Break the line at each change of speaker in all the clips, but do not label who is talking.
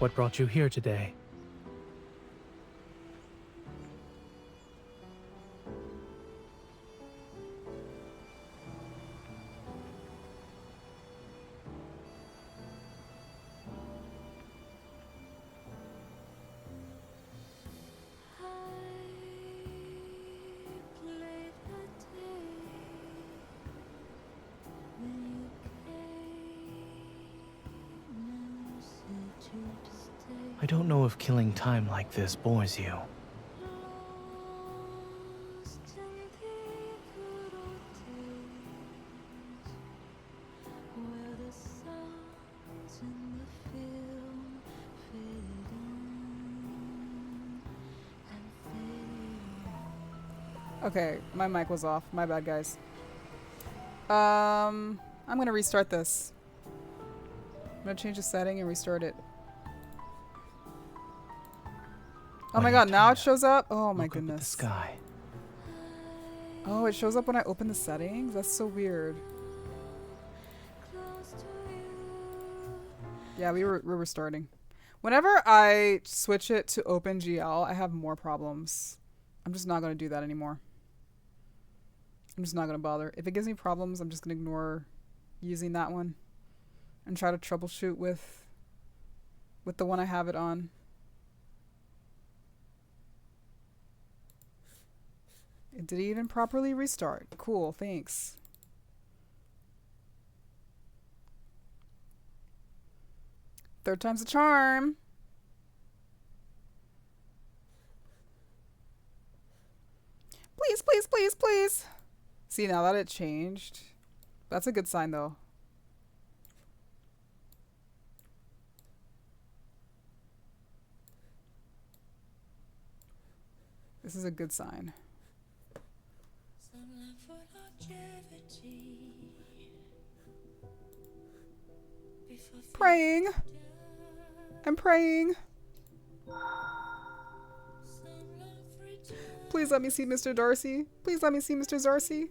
What brought you here today? I don't know if killing time like this bores you.
Okay, my mic was off. My bad, guys. I'm gonna restart this. I'm gonna change the setting and restart it. Oh my god, now it shows up? Oh my goodness.
Look up at the sky.
Oh, it shows up when I open the settings? That's so weird. Yeah, we're restarting. Whenever I switch it to OpenGL, I have more problems. I'm just not gonna do that anymore. I'm just not gonna bother. If it gives me problems, I'm just gonna ignore using that one and try to troubleshoot with the one I have it on. Did it even properly restart? Cool, thanks. Third time's a charm. Please, please, please, please. See, now that it changed. That's a good sign, though. This is a good sign. Praying. I'm praying. Please let me see Mr. Darcy. Please let me see Mr. Zarcy.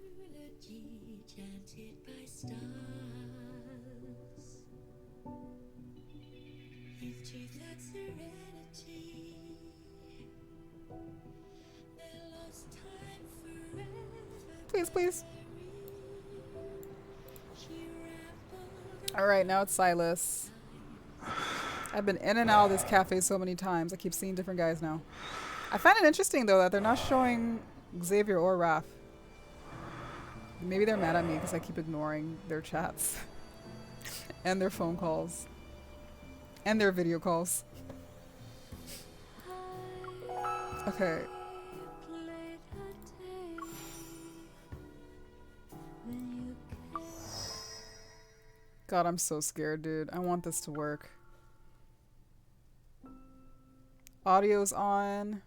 Please, please. Alright, now it's Silas. I've been in and out of this cafe so many times. I keep seeing different guys now. I find it interesting, though, that they're not showing Xavier or Raph. Maybe they're mad at me because I keep ignoring their chats. And their phone calls. And their video calls. Okay. God, I'm so scared, dude. I want this to work. Audio's on.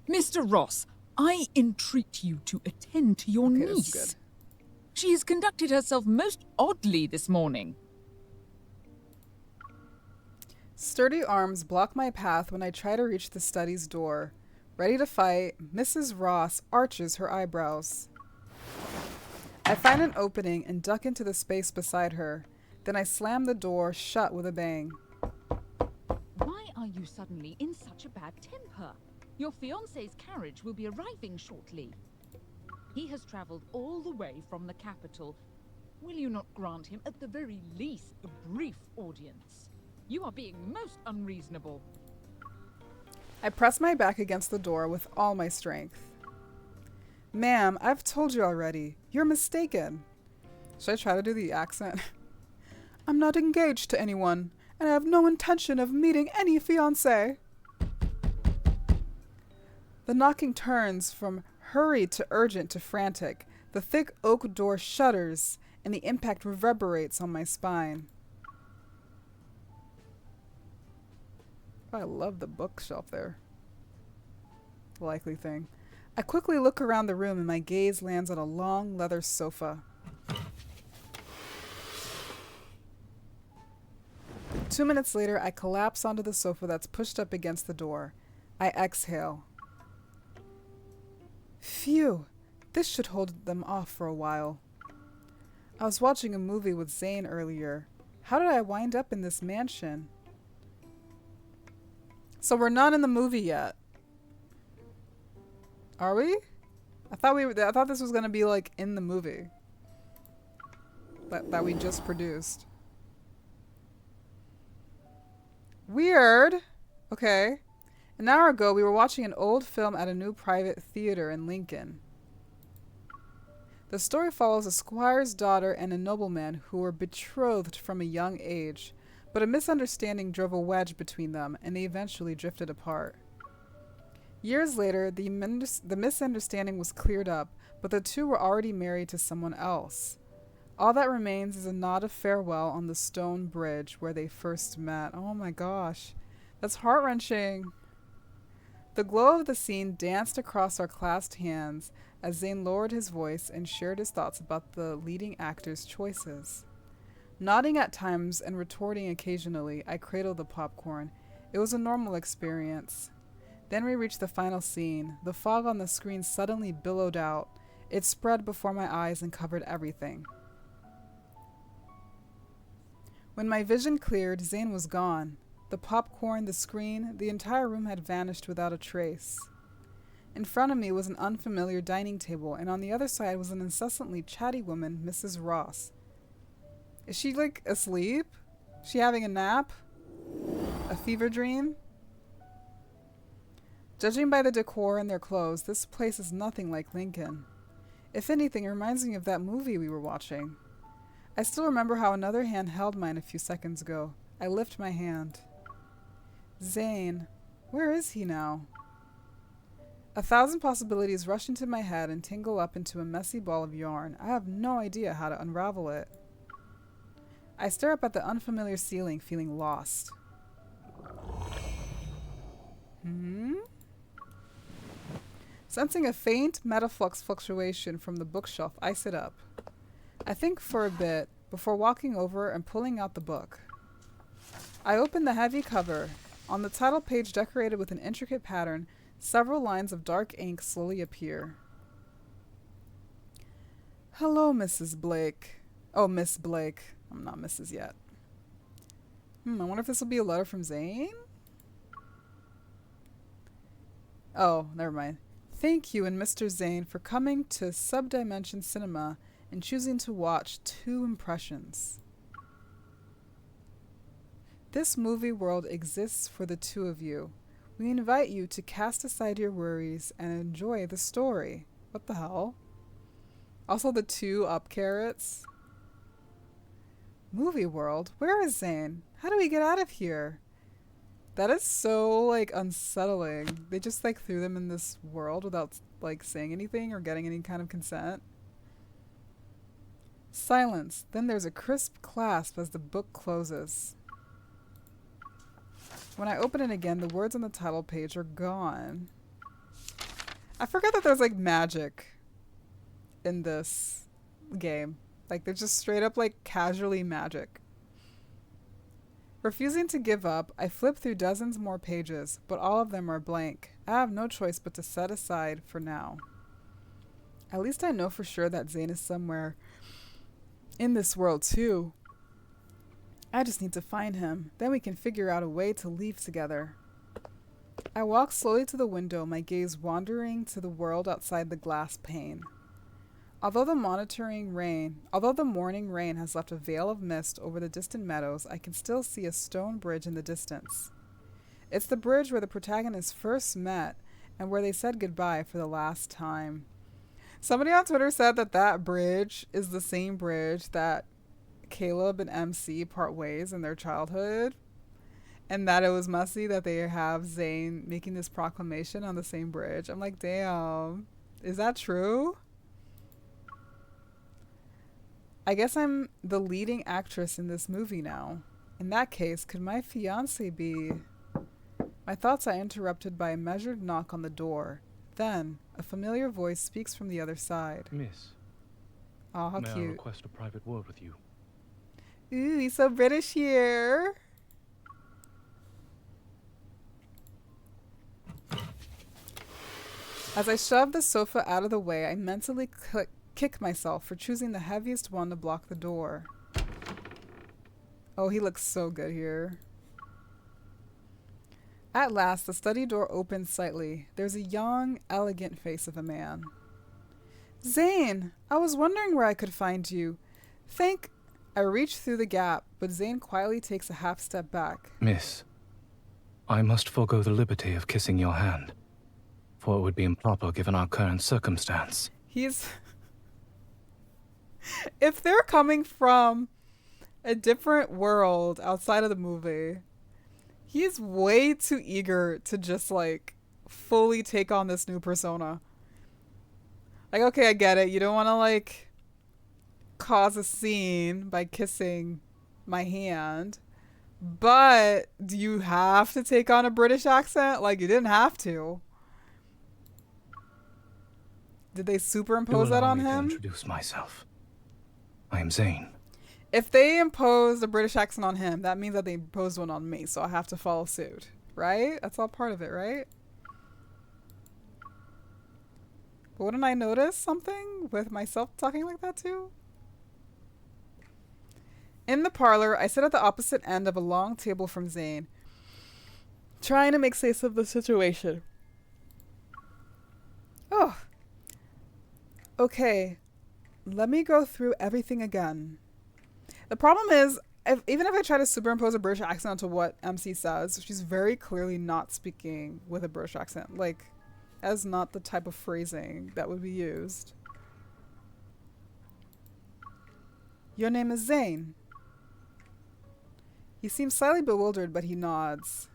Mr. Ross, I entreat you to attend to your
Okay,
niece.
this is good.
She has conducted herself most oddly this morning.
Sturdy arms block my path when I try to reach the study's door. Ready to fight, Mrs. Ross arches her eyebrows. I find an opening and duck into the space beside her. Then I slam the door shut with a bang.
Why are you suddenly in such a bad temper? Your fiancé's carriage will be arriving shortly. He has traveled all the way from the capital. Will you not grant him, at the very least, a brief audience? You are being most unreasonable.
I press my back against the door with all my strength. Ma'am, I've told you already. You're mistaken. Should I try to do the accent? I'm not engaged to anyone, and I have no intention of meeting any fiancé. The knocking turns from hurried to urgent to frantic. The thick oak door shudders, and the impact reverberates on my spine. I love the bookshelf there. Likely thing. I quickly look around the room and my gaze lands on a long leather sofa. 2 minutes later, I collapse onto the sofa that's pushed up against the door. I exhale. Phew, this should hold them off for a while. I was watching a movie with Zane earlier. How did I wind up in this mansion? So we're not in the movie yet. Are we? I thought this was gonna be like in the movie that we just produced. Weird. Okay. An hour ago, we were watching an old film at a new private theater in Lincoln. The story follows a squire's daughter and a nobleman who were betrothed from a young age, but a misunderstanding drove a wedge between them, and they eventually drifted apart. Years later, the misunderstanding was cleared up, but the two were already married to someone else. All that remains is a nod of farewell on the stone bridge where they first met. Oh my gosh. That's heart-wrenching. The glow of the scene danced across our clasped hands as Zane lowered his voice and shared his thoughts about the leading actor's choices. Nodding at times and retorting occasionally, I cradled the popcorn. It was a normal experience. Then we reached the final scene. The fog on the screen suddenly billowed out. It spread before my eyes and covered everything. When my vision cleared, Zane was gone. The popcorn, the screen, the entire room had vanished without a trace. In front of me was an unfamiliar dining table, and on the other side was an incessantly chatty woman, Mrs. Ross. Is she, like, asleep? Is she having a nap? A fever dream? Judging by the decor and their clothes, this place is nothing like Lincoln. If anything, it reminds me of that movie we were watching. I still remember how another hand held mine a few seconds ago. I lift my hand. Zane. Where is he now? 1,000 possibilities rush into my head and tingle up into a messy ball of yarn. I have no idea how to unravel it. I stare up at the unfamiliar ceiling, feeling lost. Sensing a faint metaflux fluctuation from the bookshelf, I sit up. I think for a bit before walking over and pulling out the book. I open the heavy cover. On the title page decorated with an intricate pattern, several lines of dark ink slowly appear. Hello, Mrs. Blake. Oh, Miss Blake. I'm not Mrs. yet. I wonder if this will be a letter from Zane? Oh, never mind. Thank you and Mr. Zane for coming to Subdimension Cinema and choosing to watch 2 Impressions. This movie world exists for the 2 of you. We invite you to cast aside your worries and enjoy the story. What the hell? Also the 2 up carrots. Movie world? Where is Zane? How do we get out of here? That is so, like, unsettling. They just, like, threw them in this world without, like, saying anything or getting any kind of consent. Silence. Then there's a crisp clasp as the book closes. When I open it again, the words on the title page are gone. I forgot that there's, like, magic in this game. Like, they're just straight up, like, casually magic. Refusing to give up, I flip through dozens more pages, but all of them are blank. I have no choice but to set aside for now. At least I know for sure that Zane is somewhere in this world too. I just need to find him. Then we can figure out a way to leave together. I walk slowly to the window, my gaze wandering to the world outside the glass pane. Although the morning rain has left a veil of mist over the distant meadows, I can still see a stone bridge in the distance. It's the bridge where the protagonists first met and where they said goodbye for the last time. Somebody on Twitter said that that bridge is the same bridge that Caleb and MC part ways in their childhood, and that it was messy that they have Zane making this proclamation on the same bridge. I'm like, damn, is that true? I guess I'm the leading actress in this movie now. In that case, could my fiancé be... My thoughts are interrupted by a measured knock on the door. Then, a familiar voice speaks from the other side.
Miss.
Oh, how
may
cute.
I request a private word with you?
Ooh, he's so British here. As I shoved the sofa out of the way, I mentally kick myself for choosing the heaviest one to block the door. Oh, he looks so good here. At last, the study door opens slightly. There's a young, elegant face of a man. Zane, I was wondering where I could find you. I reach through the gap, but Zane quietly takes a half step back.
Miss, I must forego the liberty of kissing your hand, for it would be improper given our current circumstance.
He's... If they're coming from a different world outside of the movie, he's way too eager to just, like, fully take on this new persona. Like, okay, I get it. You don't want to, like, cause a scene by kissing my hand. But do you have to take on a British accent? Like, you didn't have to. Did they superimpose that on him?
Introduce myself. I am Zane.
If they imposed a British accent on him, that means that they imposed one on me, so I have to follow suit. Right? That's all part of it, right? But wouldn't I notice something with myself talking like that too? In the parlor, I sit at the opposite end of a long table from Zane, trying to make sense of the situation. Oh. Okay. Let me go through everything again. The problem is, even if I try to superimpose a British accent onto what MC says, she's very clearly not speaking with a British accent. Like, that's not the type of phrasing that would be used. Your name is Zane. He seems slightly bewildered, but he nods.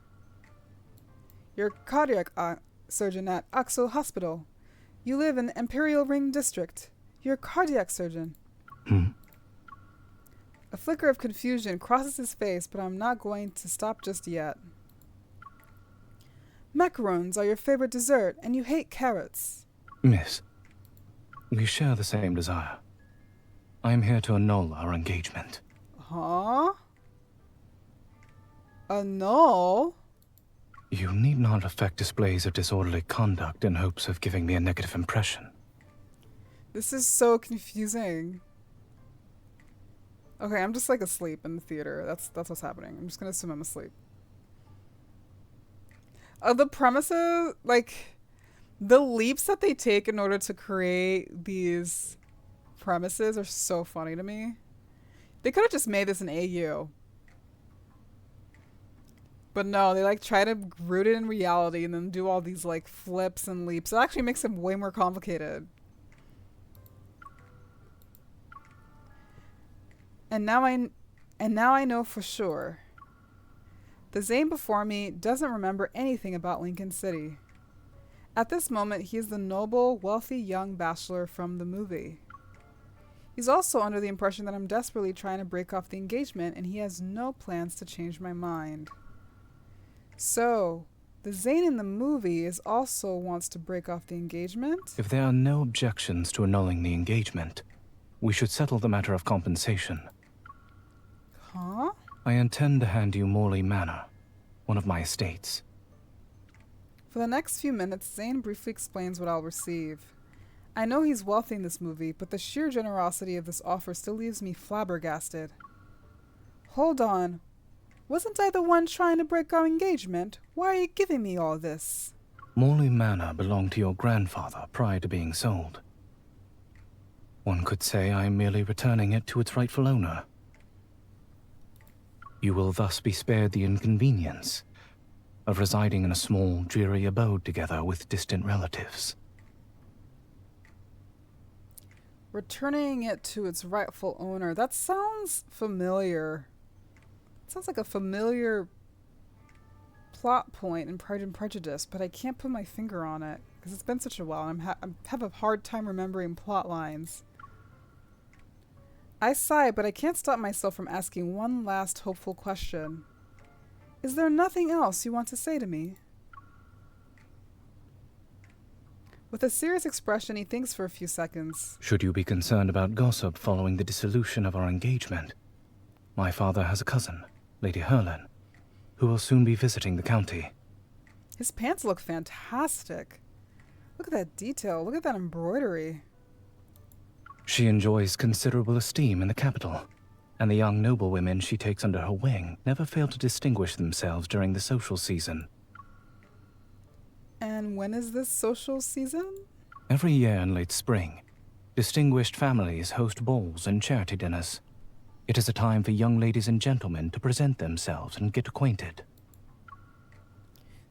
You're a cardiac surgeon at Axel Hospital. You live in Imperial Ring District. You're a cardiac surgeon. A flicker of confusion crosses his face, but I'm not going to stop just yet. Macarons are your favorite dessert, and you hate carrots.
Miss, we share the same desire. I am here to annul our engagement.
Huh? Annul?
You need not affect displays of disorderly conduct in hopes of giving me a negative impression.
This is so confusing. Okay, I'm just like asleep in the theater. That's what's happening. I'm just gonna assume I'm asleep. The premises, like, the leaps that they take in order to create these premises are so funny to me. They could have just made this an AU. But no, they like try to root it in reality and then do all these like flips and leaps. It actually makes them way more complicated. And now I know for sure. The Zane before me doesn't remember anything about Lincoln City. At this moment, he is the noble, wealthy young bachelor from the movie. He's also under the impression that I'm desperately trying to break off the engagement, and he has no plans to change my mind. So, the Zane in the movie is also wants to break off the engagement?
If there are no objections to annulling the engagement, we should settle the matter of compensation.
Huh?
I intend to hand you Morley Manor, one of my estates.
For the next few minutes, Zane briefly explains what I'll receive. I know he's wealthy in this movie, but the sheer generosity of this offer still leaves me flabbergasted. Hold on. Wasn't I the one trying to break our engagement? Why are you giving me all this?
Morley Manor belonged to your grandfather prior to being sold. One could say I am merely returning it to its rightful owner. You will thus be spared the inconvenience of residing in a small, dreary abode together with distant relatives.
Returning it to its rightful owner. That sounds familiar. It sounds like a familiar plot point in Pride and Prejudice, but I can't put my finger on it because it's been such a while and I have a hard time remembering plot lines. I sigh, but I can't stop myself from asking one last hopeful question. Is there nothing else you want to say to me? With a serious expression, he thinks for a few seconds.
Should you be concerned about gossip following the dissolution of our engagement, my father has a cousin, Lady Herlin, who will soon be visiting the county.
His pants look fantastic. Look at that detail. Look at that embroidery.
She enjoys considerable esteem in the capital, and the young noblewomen she takes under her wing never fail to distinguish themselves during the social season.
And when is this social season?
Every year in late spring, distinguished families host balls and charity dinners. It is a time for young ladies and gentlemen to present themselves and get acquainted.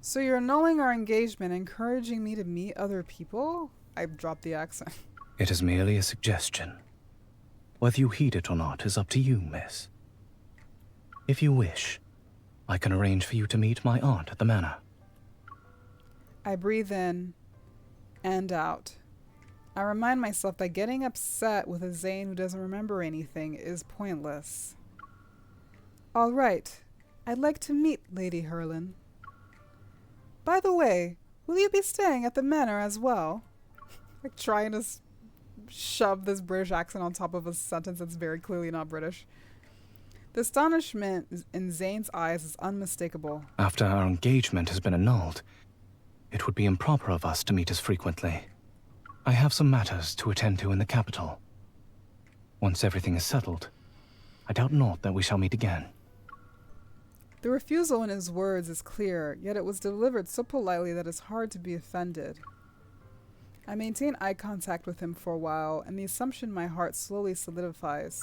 So you're annulling our engagement, encouraging me to meet other people? I dropped the accent.
It is merely a suggestion. Whether you heed it or not is up to you, miss. If you wish, I can arrange for you to meet my aunt at the manor.
I breathe in and out. I remind myself that getting upset with a Zane who doesn't remember anything is pointless. All right. I'd like to meet Lady Hurlin. By the way, will you be staying at the manor as well? Like trying to shove this British accent on top of a sentence that's very clearly not British. The astonishment in Zane's eyes is unmistakable.
After our engagement has been annulled, it would be improper of us to meet as frequently. I have some matters to attend to in the capital. Once everything is settled, I doubt not that we shall meet again.
The refusal in his words is clear, yet it was delivered so politely that it's hard to be offended. I maintain eye contact with him for a while, and the assumption in my heart slowly solidifies.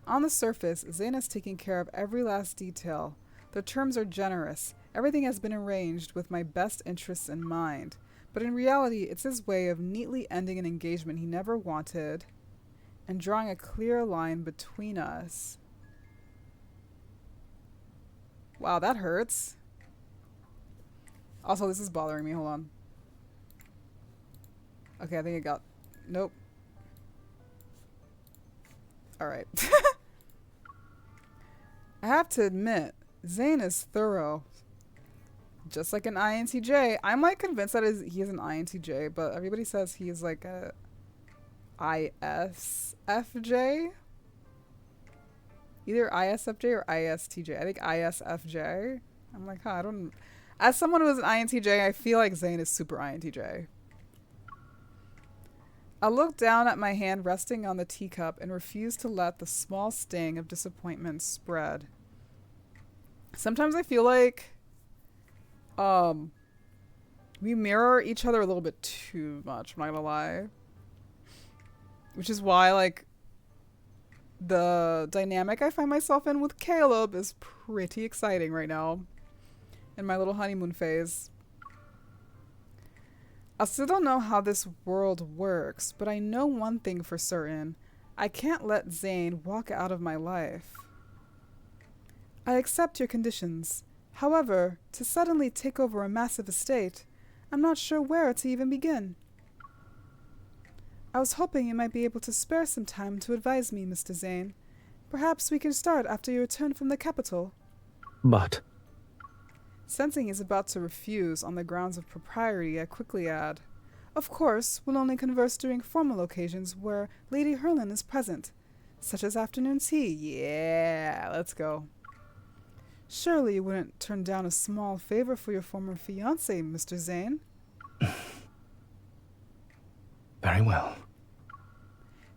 On the surface, Zane is taking care of every last detail. The terms are generous. Everything has been arranged with my best interests in mind. But in reality, it's his way of neatly ending an engagement he never wanted and drawing a clear line between us. Wow, that hurts. Also, this is bothering me. Hold on. Okay, I think it got... Nope. Alright. I have to admit, Zane is thorough. Just like an INTJ. I'm like convinced that he is an INTJ, but everybody says he is like a ISFJ. Either ISFJ or ISTJ. I think ISFJ. I'm like, huh, I don't... As someone who is an INTJ, I feel like Zane is super INTJ. I look down at my hand resting on the teacup and refuse to let the small sting of disappointment spread. Sometimes I feel like we mirror each other a little bit too much, I'm not gonna lie. Which is why, like, the dynamic I find myself in with Caleb is pretty exciting right now. In my little honeymoon phase. I still don't know how this world works, but I know one thing for certain. I can't let Zane walk out of my life. I accept your conditions. However, to suddenly take over a massive estate, I'm not sure where to even begin. I was hoping you might be able to spare some time to advise me, Mr. Zane. Perhaps we can start after you return from the capital.
But...
Sensing he's about to refuse on the grounds of propriety, I quickly add, of course, we'll only converse during formal occasions where Lady Hurlin is present, such as afternoon tea. Yeah, let's go. Surely you wouldn't turn down a small favor for your former fiancé, Mr. Zane?
Very well.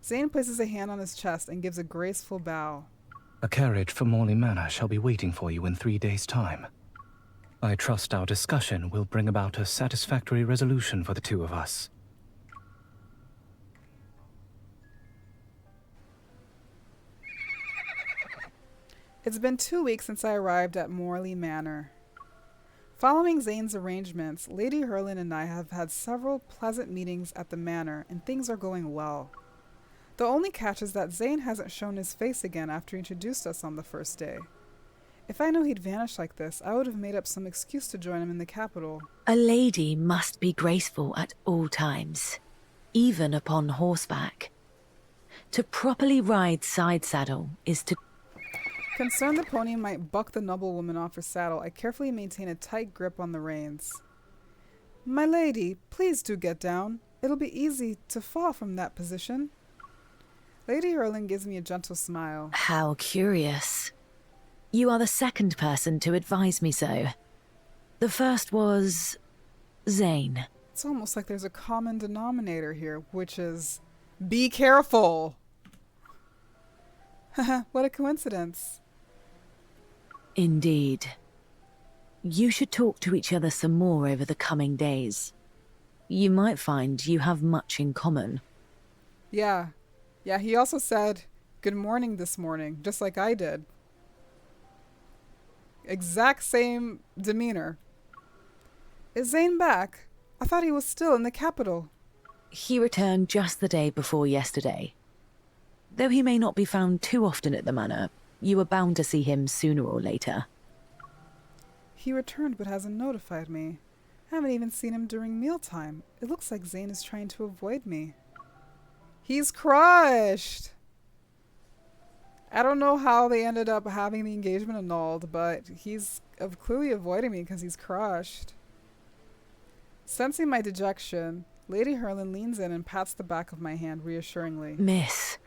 Zane places a hand on his chest and gives a graceful bow.
A carriage for Morley Manor shall be waiting for you in 3 days' time. I trust our discussion will bring about a satisfactory resolution for the two of us.
It's been 2 weeks since I arrived at Morley Manor. Following Zane's arrangements, Lady Hurlin and I have had several pleasant meetings at the manor, and things are going well. The only catch is that Zane hasn't shown his face again after he introduced us on the first day. If I knew he'd vanish like this, I would have made up some excuse to join him in the capital.
A lady must be graceful at all times, even upon horseback. To properly ride side saddle is to...
Concerned the pony might buck the noblewoman off her saddle, I carefully maintain a tight grip on the reins. My lady, please do get down. It'll be easy to fall from that position. Lady Hurlin gives me a gentle smile.
How curious. You are the second person to advise me so. The first was... Zane.
It's almost like there's a common denominator here, which is be careful. Haha, what a coincidence.
Indeed. You should talk to each other some more over the coming days. You might find you have much in common.
Yeah. Yeah, he also said good morning this morning, just like I did. Exact same demeanor. Is Zane back? I thought he was still in the capital.
He returned just the day before yesterday. Though he may not be found too often at the manor, you are bound to see him sooner or later.
He returned but hasn't notified me. I haven't even seen him during mealtime. It looks like Zane is trying to avoid me. He's crushed! I don't know how they ended up having the engagement annulled, but he's clearly avoiding me because he's crushed. Sensing my dejection, Lady Herlin leans in and pats the back of my hand reassuringly.
Miss,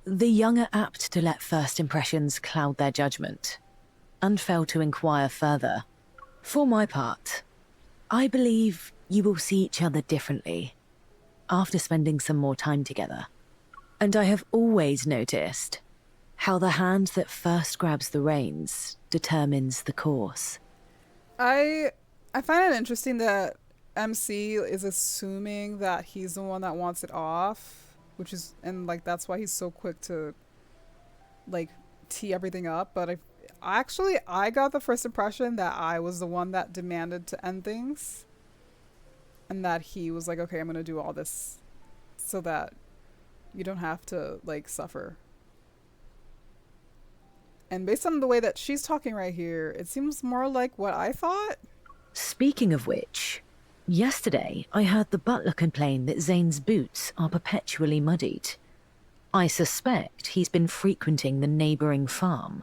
the young are apt to let first impressions cloud their judgment, and fail to inquire further. For my part, I believe you will see each other differently after spending some more time together. And I have always noticed how the hand that first grabs the reins determines the course.
I find it interesting that MC is assuming that he's the one that wants it off, which is, and like that's why he's so quick to like tee everything up. But I got the first impression that I was the one that demanded to end things, and that he was like, okay, I'm gonna do all this so that you don't have to like suffer. And based on the way that she's talking right here, it seems more like what I thought.
Speaking of which, yesterday I heard the butler complain that Zane's boots are perpetually muddied. I suspect he's been frequenting the neighboring farm.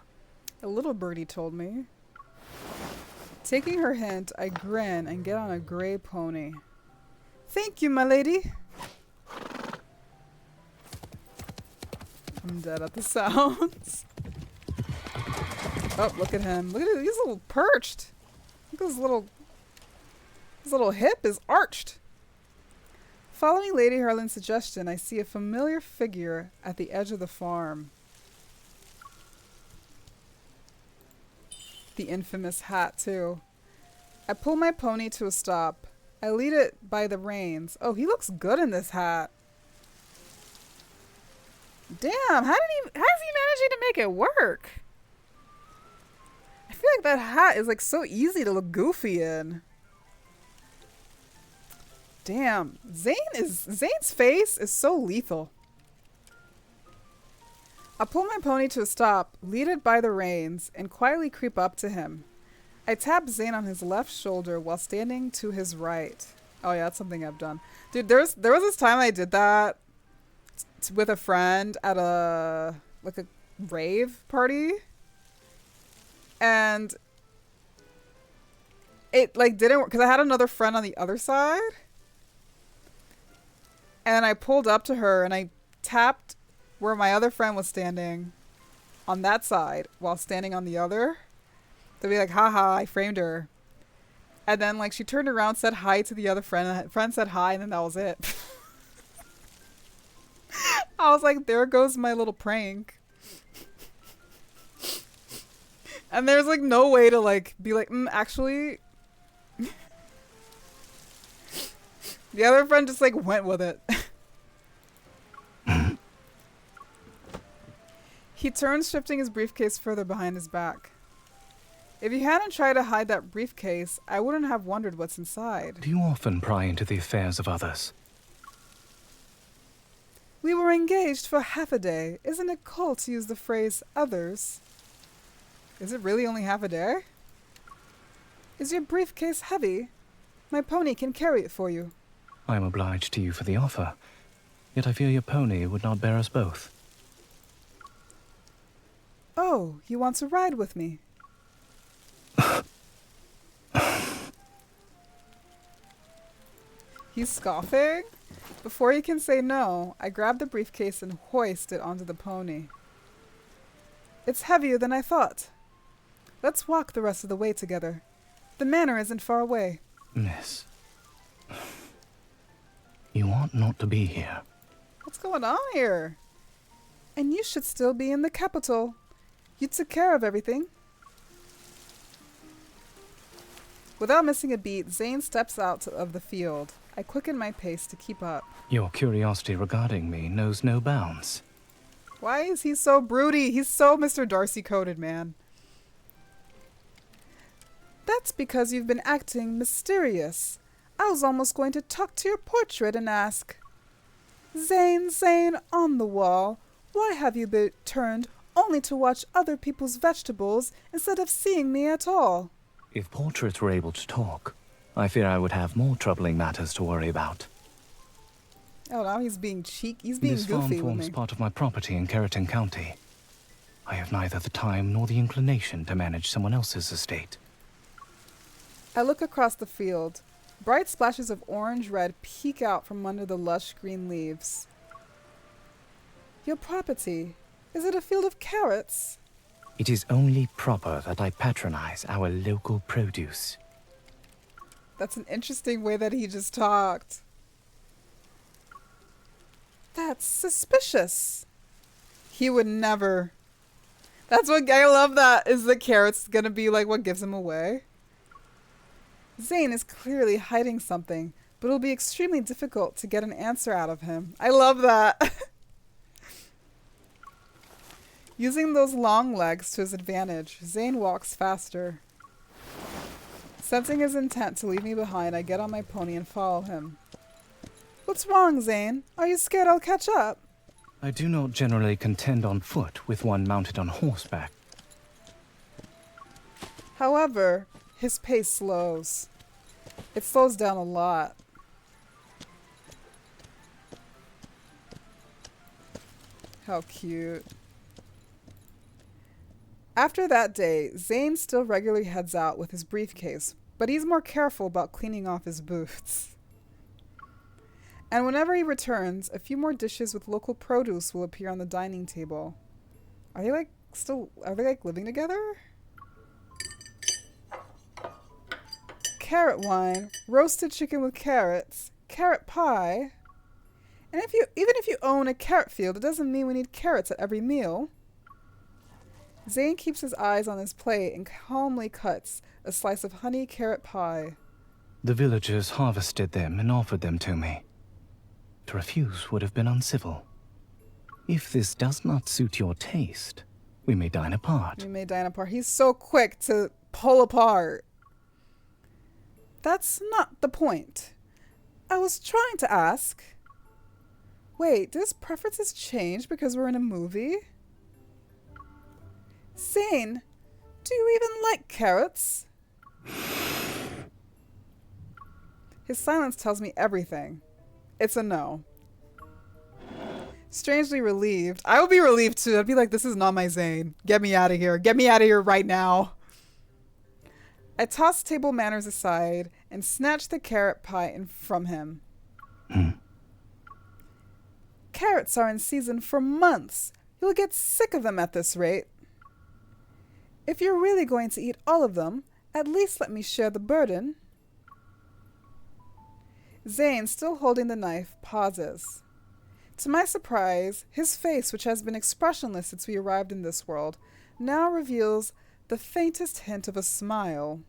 A little birdie told me. Taking her hint, I grin and get on a gray pony. Thank you, my lady. I'm dead at the sounds. Oh, look at him. Look at it. He's a little perched. Look at his little hip is arched. Following Lady Herlin's suggestion, I see a familiar figure at the edge of the farm. The infamous hat, too. I pull my pony to a stop. I lead it by the reins. Oh, he looks good in this hat. Damn, how's he managing to make it work? I feel like that hat is like so easy to look goofy in. Damn, Zane's face is so lethal. I pull my pony to a stop, lead it by the reins, and quietly creep up to him. I tap Zane on his left shoulder while standing to his right. Oh yeah, that's something I've done. Dude, there was this time I did that with a friend at a rave party. And it like didn't work because I had another friend on the other side. And I pulled up to her and I tapped where my other friend was standing on that side while standing on the other. To be like, haha, I framed her. And then like she turned around, said hi to the other friend, and the friend said hi, and then that was it. I was like, there goes my little prank. And there's like no way to like be like, actually. The other friend just like went with it. He turns, shifting his briefcase further behind his back. If you hadn't tried to hide that briefcase, I wouldn't have wondered what's inside.
Do you often pry into the affairs of others?
We were engaged for half a day. Isn't it cold to use the phrase others? Is it really only half a day? Is your briefcase heavy? My pony can carry it for you.
I am obliged to you for the offer, yet I fear your pony would not bear us both.
Oh, you want to ride with me? He's scoffing. Before he can say no, I grab the briefcase and hoist it onto the pony. It's heavier than I thought. Let's walk the rest of the way together. The manor isn't far away.
Miss, You ought not to be here.
What's going on here? And you should still be in the capital. You took care of everything. Without missing a beat, Zane steps out of the field. I quicken my pace to keep up.
Your curiosity regarding me knows no bounds.
Why is he so broody? He's so Mr. Darcy coded, man. That's because you've been acting mysterious. I was almost going to talk to your portrait and ask, Zane, Zane on the wall, why have you been turned only to watch other people's vegetables instead of seeing me at all?
If portraits were able to talk, I fear I would have more troubling matters to worry about.
Oh, now he's being He's being
This
goofy
farm
with
forms
me.
part of my property in Keratin County. I have neither the time nor the inclination to manage someone else's estate.
I look across the field. Bright splashes of orange-red peek out from under the lush green leaves. Your property, is it a field of carrots?
It is only proper that I patronize our local produce.
That's an interesting way that he just talked. That's suspicious. He would never. That's what I love, that is the carrots gonna be like what gives him away. Zane is clearly hiding something, but it'll be extremely difficult to get an answer out of him. I love that. Using those long legs to his advantage, Zane walks faster. Sensing his intent to leave me behind, I get on my pony and follow him. What's wrong, Zane? Are you scared I'll catch up?
I do not generally contend on foot with one mounted on horseback.
However, his pace slows. It slows down a lot. How cute. After that day, Zane still regularly heads out with his briefcase, but he's more careful about cleaning off his boots. And whenever he returns, a few more dishes with local produce will appear on the dining table. Are they like living together? Carrot wine, roasted chicken with carrots, carrot pie. And even if you own a carrot field, it doesn't mean we need carrots at every meal. Zane keeps his eyes on his plate and calmly cuts a slice of honey carrot pie.
The villagers harvested them and offered them to me. To refuse would have been uncivil. If this does not suit your taste, we may dine apart.
We may dine apart. He's so quick to pull apart. That's not the point. I was trying to ask. Wait, does preferences change because we're in a movie? Zane, do you even like carrots? His silence tells me everything. It's a no. Strangely relieved. I would be relieved too. I'd be like, this is not my Zane. Get me out of here. Get me out of here right now. I toss table manners aside and snatch the carrot pie from him. Carrots are in season for months. You'll get sick of them at this rate. If you're really going to eat all of them, at least let me share the burden. Zane, still holding the knife, pauses. To my surprise, his face, which has been expressionless since we arrived in this world, now reveals the faintest hint of a smile.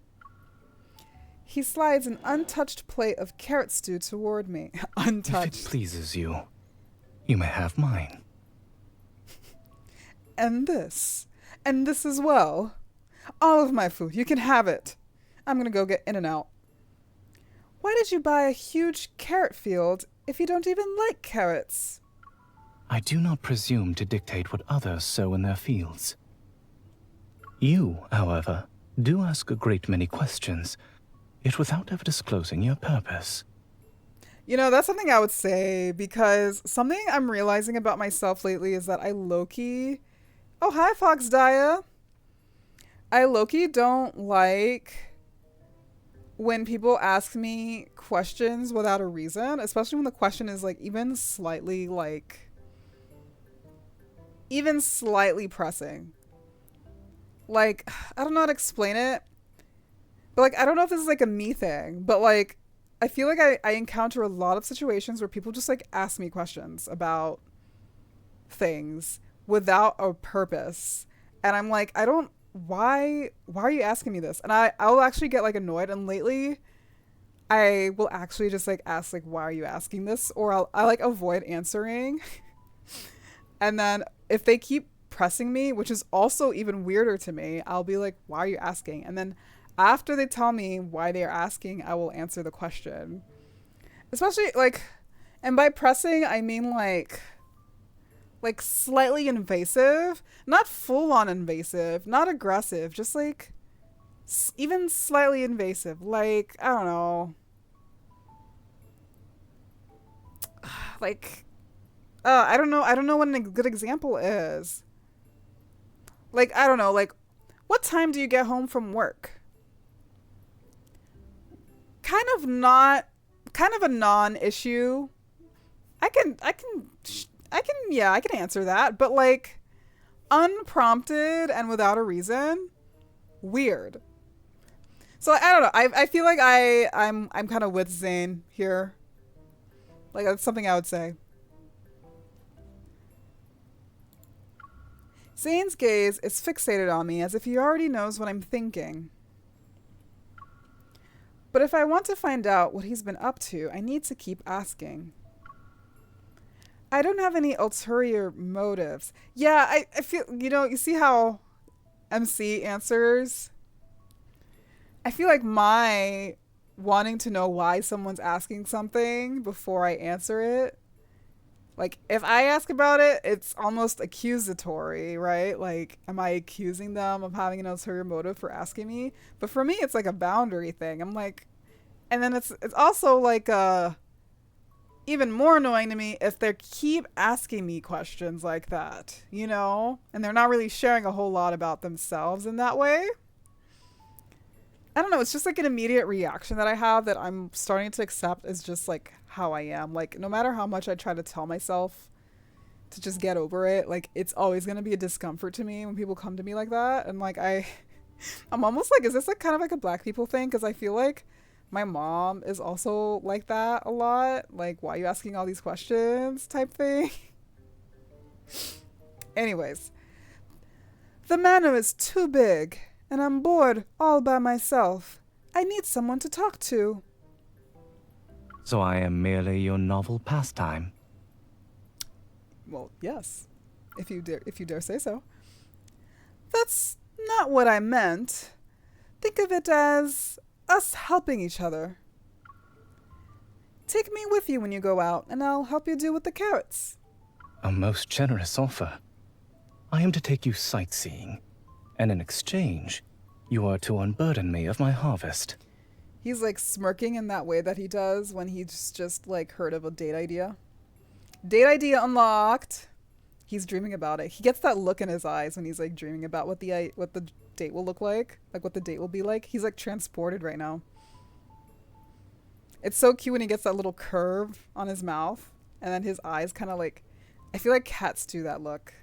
He slides an untouched plate of carrot stew toward me. Untouched.
If it pleases you, you may have mine.
And this as well. All of my food, you can have it. I'm gonna go get in and out. Why did you buy a huge carrot field if you don't even like carrots?
I do not presume to dictate what others sow in their fields. You, however, do ask a great many questions, yet without ever disclosing your purpose.
You know, that's something I would say, because something I'm realizing about myself lately is that I low-key... Oh, hi, Fox Daya. I low-key don't like when people ask me questions without a reason, especially when the question is like even slightly pressing. Like, I don't know how to explain it, but like, I don't know if this is like a me thing, but like, I feel like I encounter a lot of situations where people just like ask me questions about things without a purpose. And I'm like, I don't, why are you asking me this? And I'll actually get like annoyed. And lately I will actually just like ask like, why are you asking this? Or I like avoid answering. And then if they keep pressing me, which is also even weirder to me, I'll be like, why are you asking? And then after they tell me why they're asking, I will answer the question. Especially like, and by pressing, I mean like slightly invasive, not full on invasive, not aggressive, just like even slightly invasive. Like, I don't know. Like, I don't know. I don't know what a good example is. Like, I don't know. Like, what time do you get home from work? Kind of not, kind of a non-issue. Yeah, I can answer that. But like, unprompted and without a reason, weird. So I don't know. I feel like I'm kind of with Zane here. Like that's something I would say. Zane's gaze is fixated on me as if he already knows what I'm thinking. But if I want to find out what he's been up to, I need to keep asking. I don't have any ulterior motives. Yeah, I feel, you see how MC answers? I feel like my wanting to know why someone's asking something before I answer it, like if I ask about it, it's almost accusatory, right? Like, am I accusing them of having an ulterior motive for asking me? But for me, it's like a boundary thing. I'm like, and then it's also like even more annoying to me if they keep asking me questions like that, and they're not really sharing a whole lot about themselves in that way. I don't know. It's just like an immediate reaction that I have that I'm starting to accept as just like how I am. Like, no matter how much I try to tell myself to just get over it, like, it's always going to be a discomfort to me when people come to me like that. And like, I'm almost like, is this like kind of like a black people thing? Because I feel like my mom is also like that a lot. Like, why are you asking all these questions type thing? Anyways, the manor is too big. And I'm bored all by myself. I need someone to talk to.
So I am merely your novel pastime.
Well, yes. If you dare say so. That's not what I meant. Think of it as us helping each other. Take me with you when you go out, and I'll help you deal with the carrots.
A most generous offer. I am to take you sightseeing, and in exchange, you are to unburden me of my harvest.
He's like smirking in that way that he does when he's just like heard of a date idea. Date idea unlocked. He's dreaming about it. He gets that look in his eyes when he's like dreaming about what the date will look like what the date will be like. He's like transported right now. It's so cute when he gets that little curve on his mouth and then his eyes kind of like, I feel like cats do that look.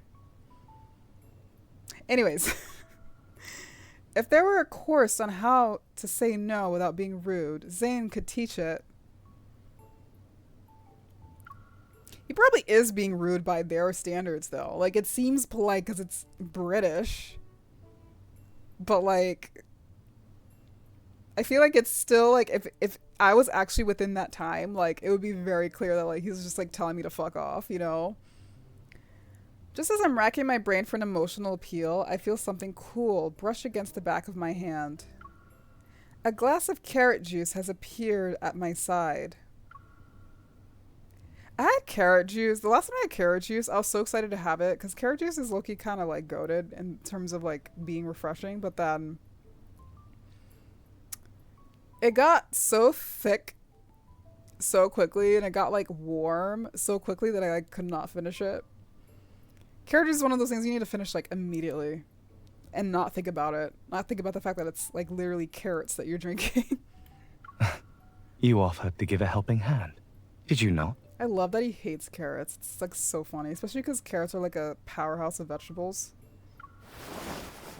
Anyways, if there were a course on how to say no without being rude, Zane could teach it. He probably is being rude by their standards, though. Like, it seems polite because it's British. But, like, I feel like it's still, like, if I was actually within that time, like, it would be very clear that, like, he's just, like, telling me to fuck off, Just as I'm racking my brain for an emotional appeal, I feel something cool brush against the back of my hand. A glass of carrot juice has appeared at my side. I had carrot juice. The last time I had carrot juice, I was so excited to have it because carrot juice is low-key kind of like goated in terms of like being refreshing, but then it got so thick so quickly and it got like warm so quickly that I like could not finish it. Carrot juice is one of those things you need to finish like immediately and not think about it. Not think about the fact that it's like literally carrots that you're drinking.
You offered to give a helping hand. Did you not?
I love that he hates carrots. It's like so funny, especially because carrots are like a powerhouse of vegetables.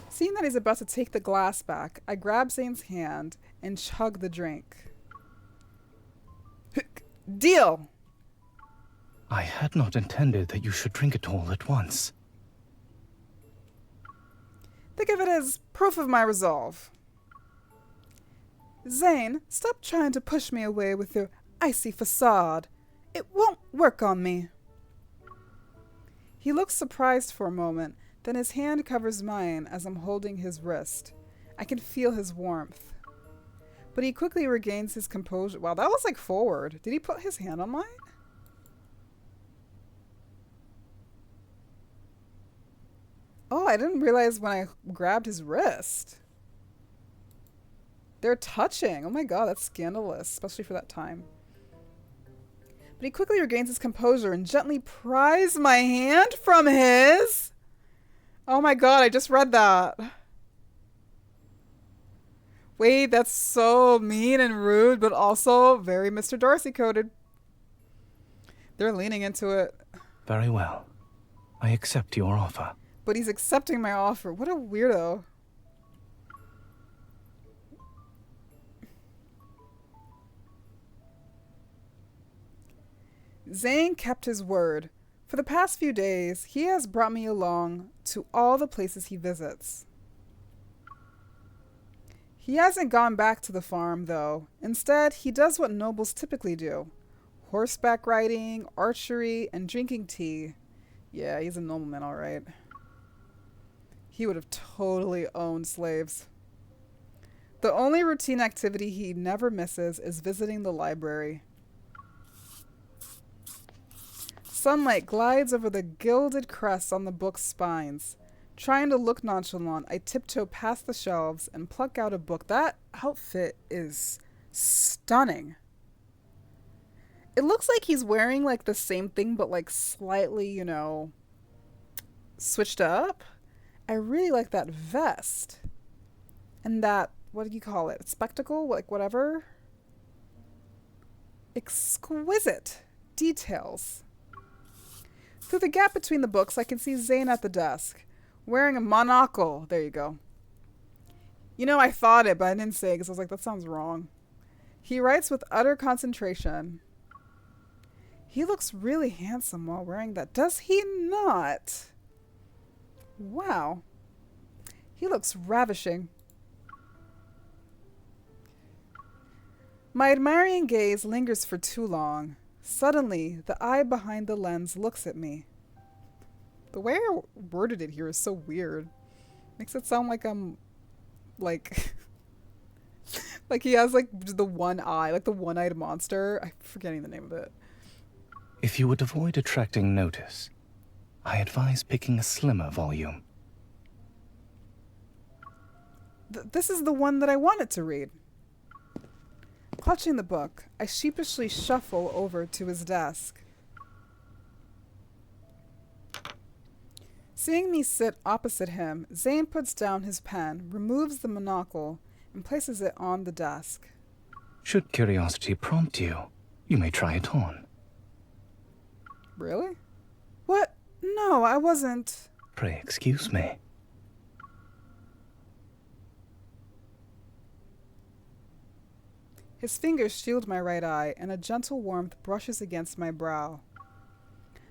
Seeing that he's about to take the glass back, I grab Zane's hand and chug the drink. Deal!
I had not intended that you should drink it all at once.
Think of it as proof of my resolve. Zane, stop trying to push me away with your icy facade. It won't work on me. He looks surprised for a moment, then his hand covers mine as I'm holding his wrist. I can feel his warmth. But he quickly regains his composure. Wow, that was like forward. Did he put his hand on mine? Oh, I didn't realize when I grabbed his wrist. They're touching. Oh my god, that's scandalous, especially for that time. But he quickly regains his composure and gently pries my hand from his. Oh my god, I just read that. Wait, that's so mean and rude, but also very Mr. Darcy coded. They're leaning into it.
Very well. I accept your offer.
But he's accepting my offer. What a weirdo. Zane kept his word. For the past few days, he has brought me along to all the places he visits. He hasn't gone back to the farm, though. Instead, he does what nobles typically do. Horseback riding, archery, and drinking tea. Yeah, he's a nobleman, all right. He would have totally owned slaves. The only routine activity he never misses is visiting the library. Sunlight glides over the gilded crests on the book's spines. Trying to look nonchalant, I tiptoe past the shelves and pluck out a book. That outfit is stunning. It looks like he's wearing like the same thing, but like slightly, you know, switched up. I really like that vest. And that, what do you call it? Spectacle? Like whatever. Exquisite details. Through the gap between the books, I can see Zane at the desk, wearing a monocle. There you go. You know, I thought it, but I didn't say it because I was like, that sounds wrong. He writes with utter concentration. He looks really handsome while wearing that. Does he not? Wow. He looks ravishing. My admiring gaze lingers for too long. Suddenly, the eye behind the lens looks at me. The way I worded it here is so weird. Makes it sound like I'm, like, like he has, like, the one eye, like the one-eyed monster. I'm forgetting the name of it.
If you would avoid attracting notice, I advise picking a slimmer volume.
This is the one that I wanted to read. Clutching the book, I sheepishly shuffle over to his desk. Seeing me sit opposite him, Zane puts down his pen, removes the monocle, and places it on the desk.
Should curiosity prompt you, you may try it on.
Really? What? No, I wasn't.
Pray excuse me.
His fingers shield my right eye, and a gentle warmth brushes against my brow.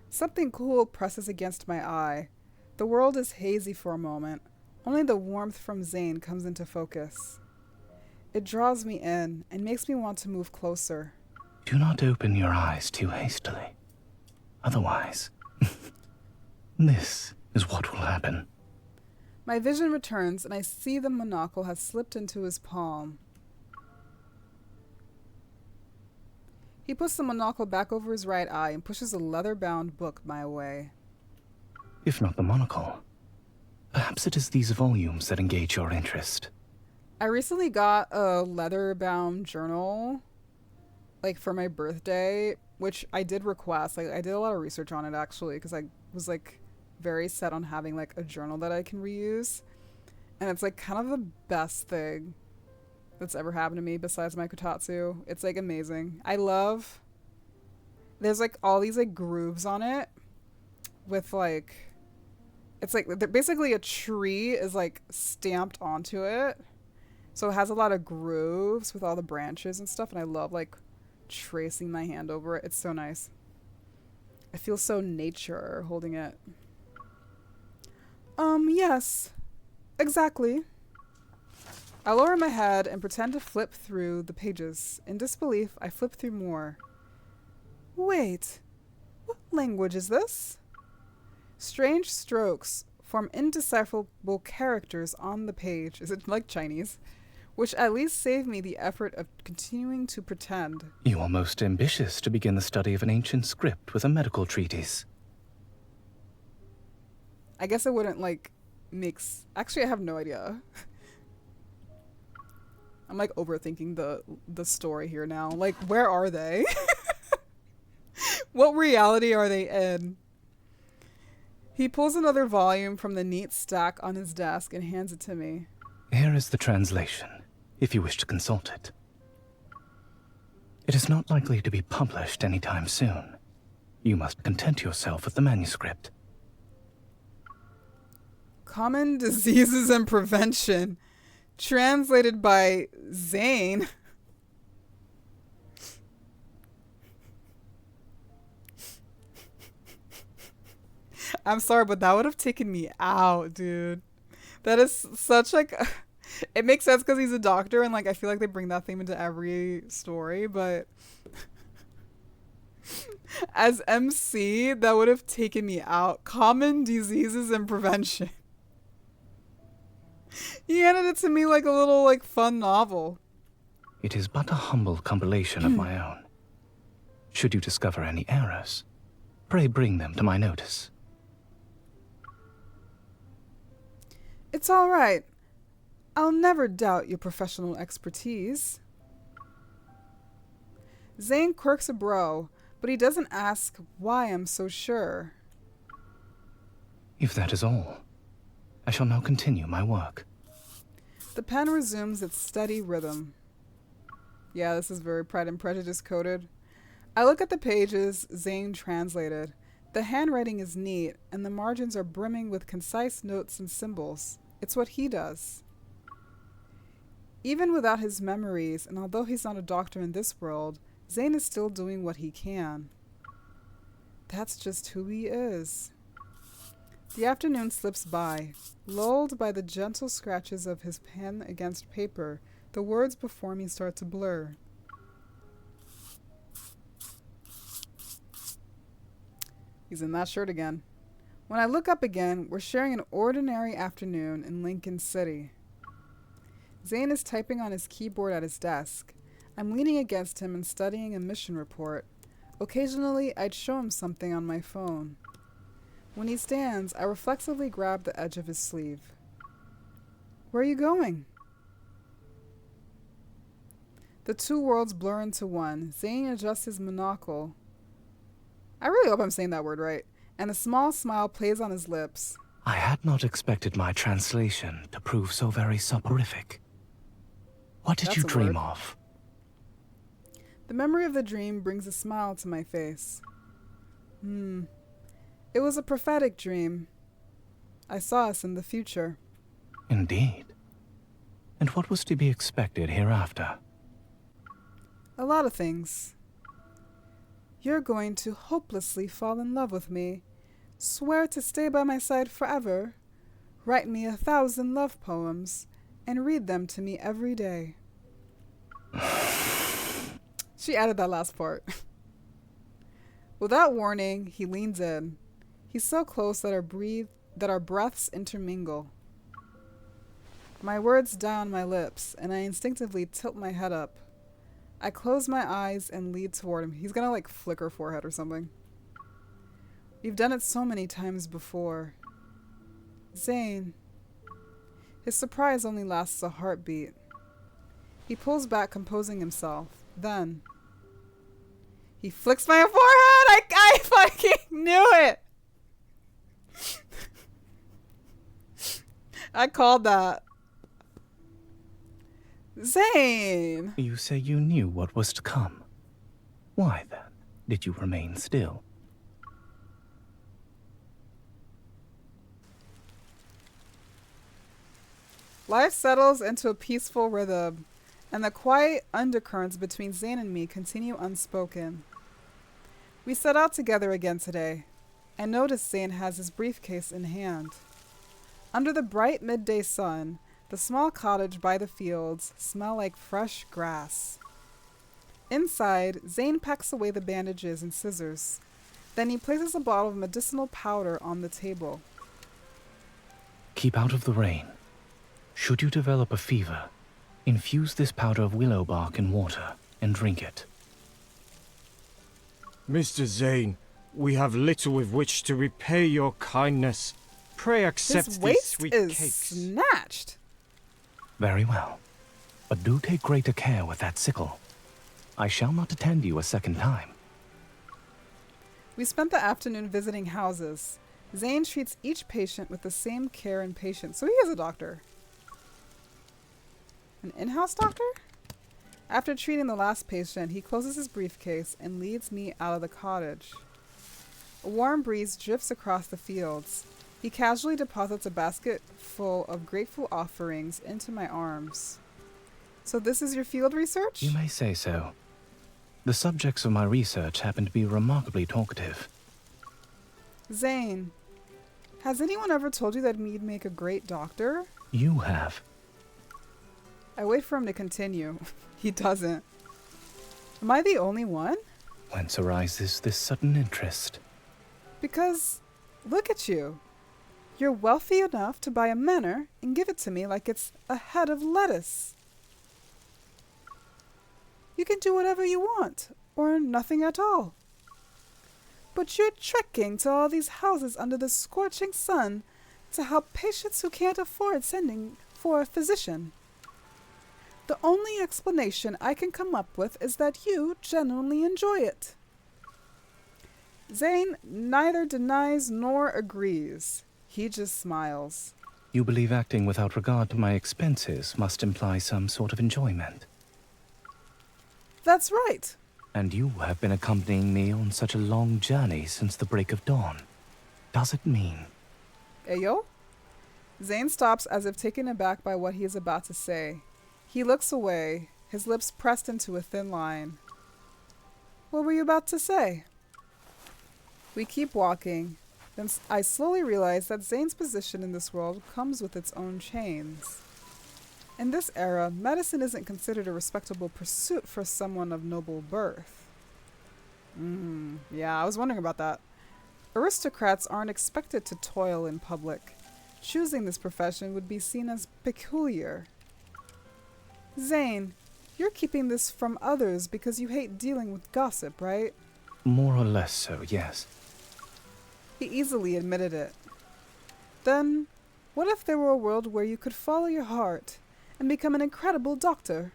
Something cool presses against my eye. The world is hazy for a moment. Only the warmth from Zane comes into focus. It draws me in and makes me want to move closer.
Do not open your eyes too hastily. Otherwise, this is what will happen.
My vision returns, and I see the monocle has slipped into his palm. He puts the monocle back over his right eye and pushes a leather-bound book my way.
If not the monocle, perhaps it is these volumes that engage your interest.
I recently got a leather-bound journal, like, for my birthday, which I did request. Like, I did a lot of research on it, actually, because I was, like, very set on having, like, a journal that I can reuse. And it's, like, kind of the best thing that's ever happened to me besides my kotatsu. It's, like, amazing. I love... There's, like, all these, like, grooves on it with, like... It's, like, basically a tree is, like, stamped onto it. So it has a lot of grooves with all the branches and stuff, and I love, like, tracing my hand over it. It's so nice. I feel so nature holding it. Yes. Exactly. I lower my head and pretend to flip through the pages. In disbelief, I flip through more. Wait. What language is this? Strange strokes form indecipherable characters on the page. Is it like Chinese? Which at least save me the effort of continuing to pretend.
You are most ambitious to begin the study of an ancient script with a medical treatise.
I guess it wouldn't like mix. Actually, I have no idea. I'm like overthinking the story here now. Like, where are they? What reality are they in? He pulls another volume from the neat stack on his desk and hands it to me.
Here is the translation, if you wish to consult it. It is not likely to be published anytime soon. You must content yourself with the manuscript.
Common Diseases and Prevention. Translated by Zane. I'm sorry, but that would have taken me out, dude. That is such like... It makes sense because he's a doctor, and like I feel like they bring that theme into every story, but... As MC, that would have taken me out. Common Diseases and Prevention. He handed it to me like a little like fun novel.
It is but a humble compilation of my own. Should you discover any errors, pray bring them to my notice.
It's all right. I'll never doubt your professional expertise. Zane quirks a brow, but he doesn't ask why I'm so sure.
If that is all, I shall now continue my work.
The pen resumes its steady rhythm. Yeah, this is very Pride and Prejudice coded. I look at the pages Zane translated. The handwriting is neat, and the margins are brimming with concise notes and symbols. It's what he does. Even without his memories, and although he's not a doctor in this world, Zane is still doing what he can. That's just who he is. The afternoon slips by. Lulled by the gentle scratches of his pen against paper, the words before me start to blur. He's in that shirt again. When I look up again, we're sharing an ordinary afternoon in Lincoln City. Zane is typing on his keyboard at his desk. I'm leaning against him and studying a mission report. Occasionally, I'd show him something on my phone. When he stands, I reflexively grab the edge of his sleeve. Where are you going? The two worlds blur into one. Zane adjusts his monocle. I really hope I'm saying that word right. And a small smile plays on his lips.
I had not expected my translation to prove so very soporific. What did you dream of?
The memory of the dream brings a smile to my face. It was a prophetic dream. I saw us in the future.
Indeed. And what was to be expected hereafter?
A lot of things. You're going to hopelessly fall in love with me. Swear to stay by my side forever. Write me 1,000 love poems and read them to me every day. She added that last part. Without warning, he leans in. He's so close that our breaths intermingle. My words die on my lips, and I instinctively tilt my head up. I close my eyes and lead toward him. He's gonna like flick her forehead or something. We've done it so many times before. Zane. His surprise only lasts a heartbeat. He pulls back, composing himself. Then he flicks my forehead! I fucking knew it! I called that. Zane!
You say you knew what was to come. Why, then, did you remain still?
Life settles into a peaceful rhythm. and the quiet undercurrents between Zane and me continue unspoken. We set out together again today. I notice Zane has his briefcase in hand. Under the bright midday sun, the small cottage by the fields smell like fresh grass. Inside, Zane packs away the bandages and scissors. Then he places a bottle of medicinal powder on the table.
Keep out of the rain. Should you develop a fever, infuse this powder of willow bark in water and drink it.
Mr. Zane, we have little with which to repay your kindness. Pray accept
His
these
waist
sweet
is
cakes.
snatched.
Very well. But do take greater care with that sickle. I shall not attend you a second time.
We spent the afternoon visiting houses. Zane treats each patient with the same care and patience, so he is a doctor. An in-house doctor? After treating the last patient, he closes his briefcase and leads me out of the cottage. A warm breeze drifts across the fields. He casually deposits a basket full of grateful offerings into my arms. So this is your field research?
You may say so. The subjects of my research happen to be remarkably talkative.
Zane, has anyone ever told you that you'd make a great doctor?
You have.
I wait for him to continue. He doesn't. Am I the only one?
Whence arises this sudden interest?
Because, look at you. You're wealthy enough to buy a manor and give it to me like it's a head of lettuce. You can do whatever you want, or nothing at all. But you're trekking to all these houses under the scorching sun to help patients who can't afford sending for a physician. The only explanation I can come up with is that you genuinely enjoy it. Zane neither denies nor agrees. He just smiles.
You believe acting without regard to my expenses must imply some sort of enjoyment.
That's right.
And you have been accompanying me on such a long journey since the break of dawn. Does it mean?
Ayo? Zane stops as if taken aback by what he is about to say. He looks away, his lips pressed into a thin line. What were you about to say? We keep walking. Then I slowly realize that Zane's position in this world comes with its own chains. In this era, medicine isn't considered a respectable pursuit for someone of noble birth. Yeah, I was wondering about that. Aristocrats aren't expected to toil in public. Choosing this profession would be seen as peculiar. Zane, you're keeping this from others because you hate dealing with gossip, right?
More or less so, yes.
He easily admitted it. Then, what if there were a world where you could follow your heart and become an incredible doctor?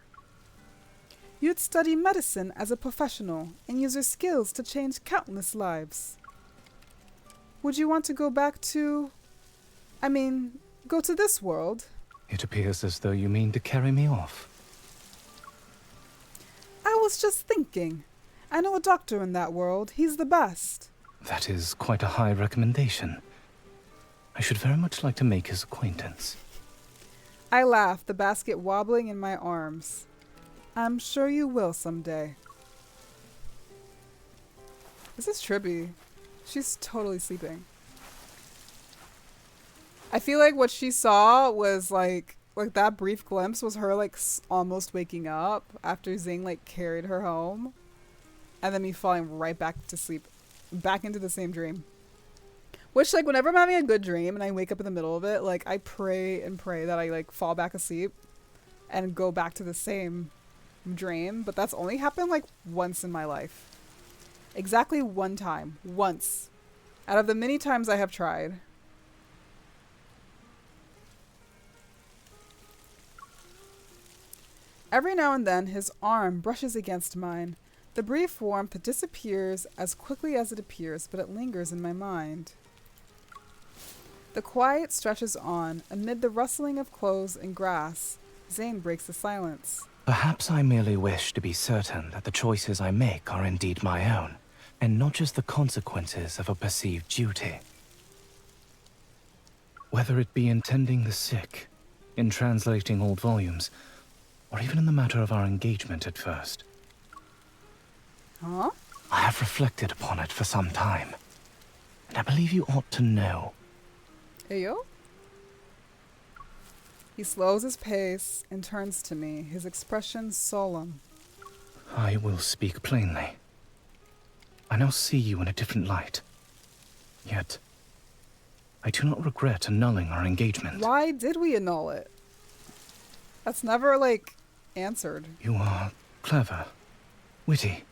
You'd study medicine as a professional and use your skills to change countless lives. Would you want to go back to... go to this world?
It appears as though you mean to carry me off.
I was just thinking. I know a doctor in that world. He's the best.
That is quite a high recommendation. I should very much like to make his acquaintance.
I laugh, the basket wobbling in my arms. I'm sure you will someday. This is trippy. She's totally sleeping. I feel like what she saw was like that brief glimpse was her like almost waking up after Zane like carried her home, and then me falling right back to sleep, back into the same dream. Which, like, whenever I'm having a good dream and I wake up in the middle of it, like, I pray and pray that I, like, fall back asleep and go back to the same dream. But that's only happened, like, once in my life. Exactly one time. Once. Out of the many times I have tried. Every now and then, his arm brushes against mine. The brief warmth disappears as quickly as it appears, but it lingers in my mind. The quiet stretches on. Amid the rustling of clothes and grass, Zane breaks the silence.
Perhaps I merely wish to be certain that the choices I make are indeed my own, and not just the consequences of a perceived duty. Whether it be in tending the sick, in translating old volumes, or even in the matter of our engagement at first.
Huh?
I have reflected upon it for some time, and I believe you ought to know.
Ayo? He slows his pace and turns to me, his expression solemn.
I will speak plainly. I now see you in a different light. Yet, I do not regret annulling our engagement.
Why did we annul it? That's never, answered.
You are clever, witty,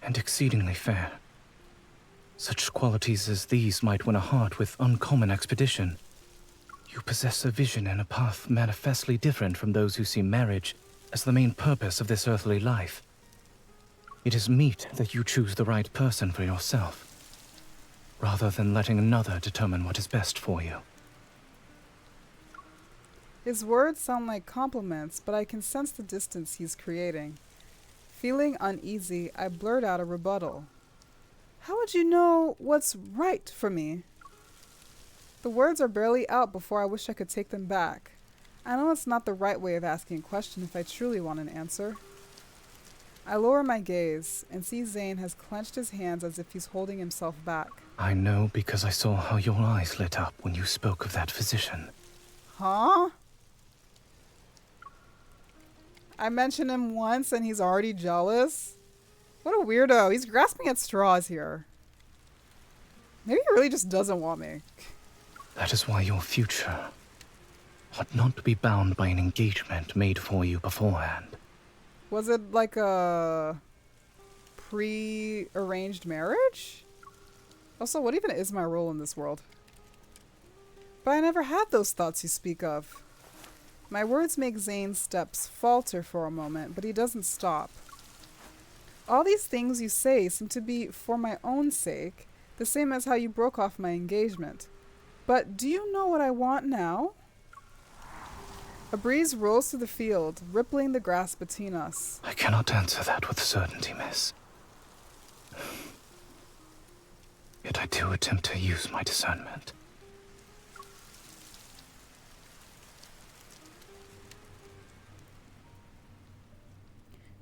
and exceedingly fair. Such qualities as these might win a heart with uncommon expedition. You possess a vision and a path manifestly different from those who see marriage as the main purpose of this earthly life. It is meet that you choose the right person for yourself, rather than letting another determine what is best for you.
His words sound like compliments, but I can sense the distance he's creating. Feeling uneasy, I blurt out a rebuttal. How would you know what's right for me? The words are barely out before I wish I could take them back. I know it's not the right way of asking a question if I truly want an answer. I lower my gaze and see Zane has clenched his hands as if he's holding himself back.
I know because I saw how your eyes lit up when you spoke of that physician.
Huh? I mentioned him once and he's already jealous? What a weirdo. He's grasping at straws here. Maybe he really just doesn't want me.
That is why your future ought not to be bound by an engagement made for you beforehand.
Was it like a pre-arranged marriage? Also, what even is my role in this world? But I never had those thoughts you speak of. My words make Zane's steps falter for a moment, but he doesn't stop. All these things you say seem to be for my own sake, the same as how you broke off my engagement. But do you know what I want now? A breeze rolls through the field, rippling the grass between us.
I cannot answer that with certainty, miss. Yet I do attempt to use my discernment.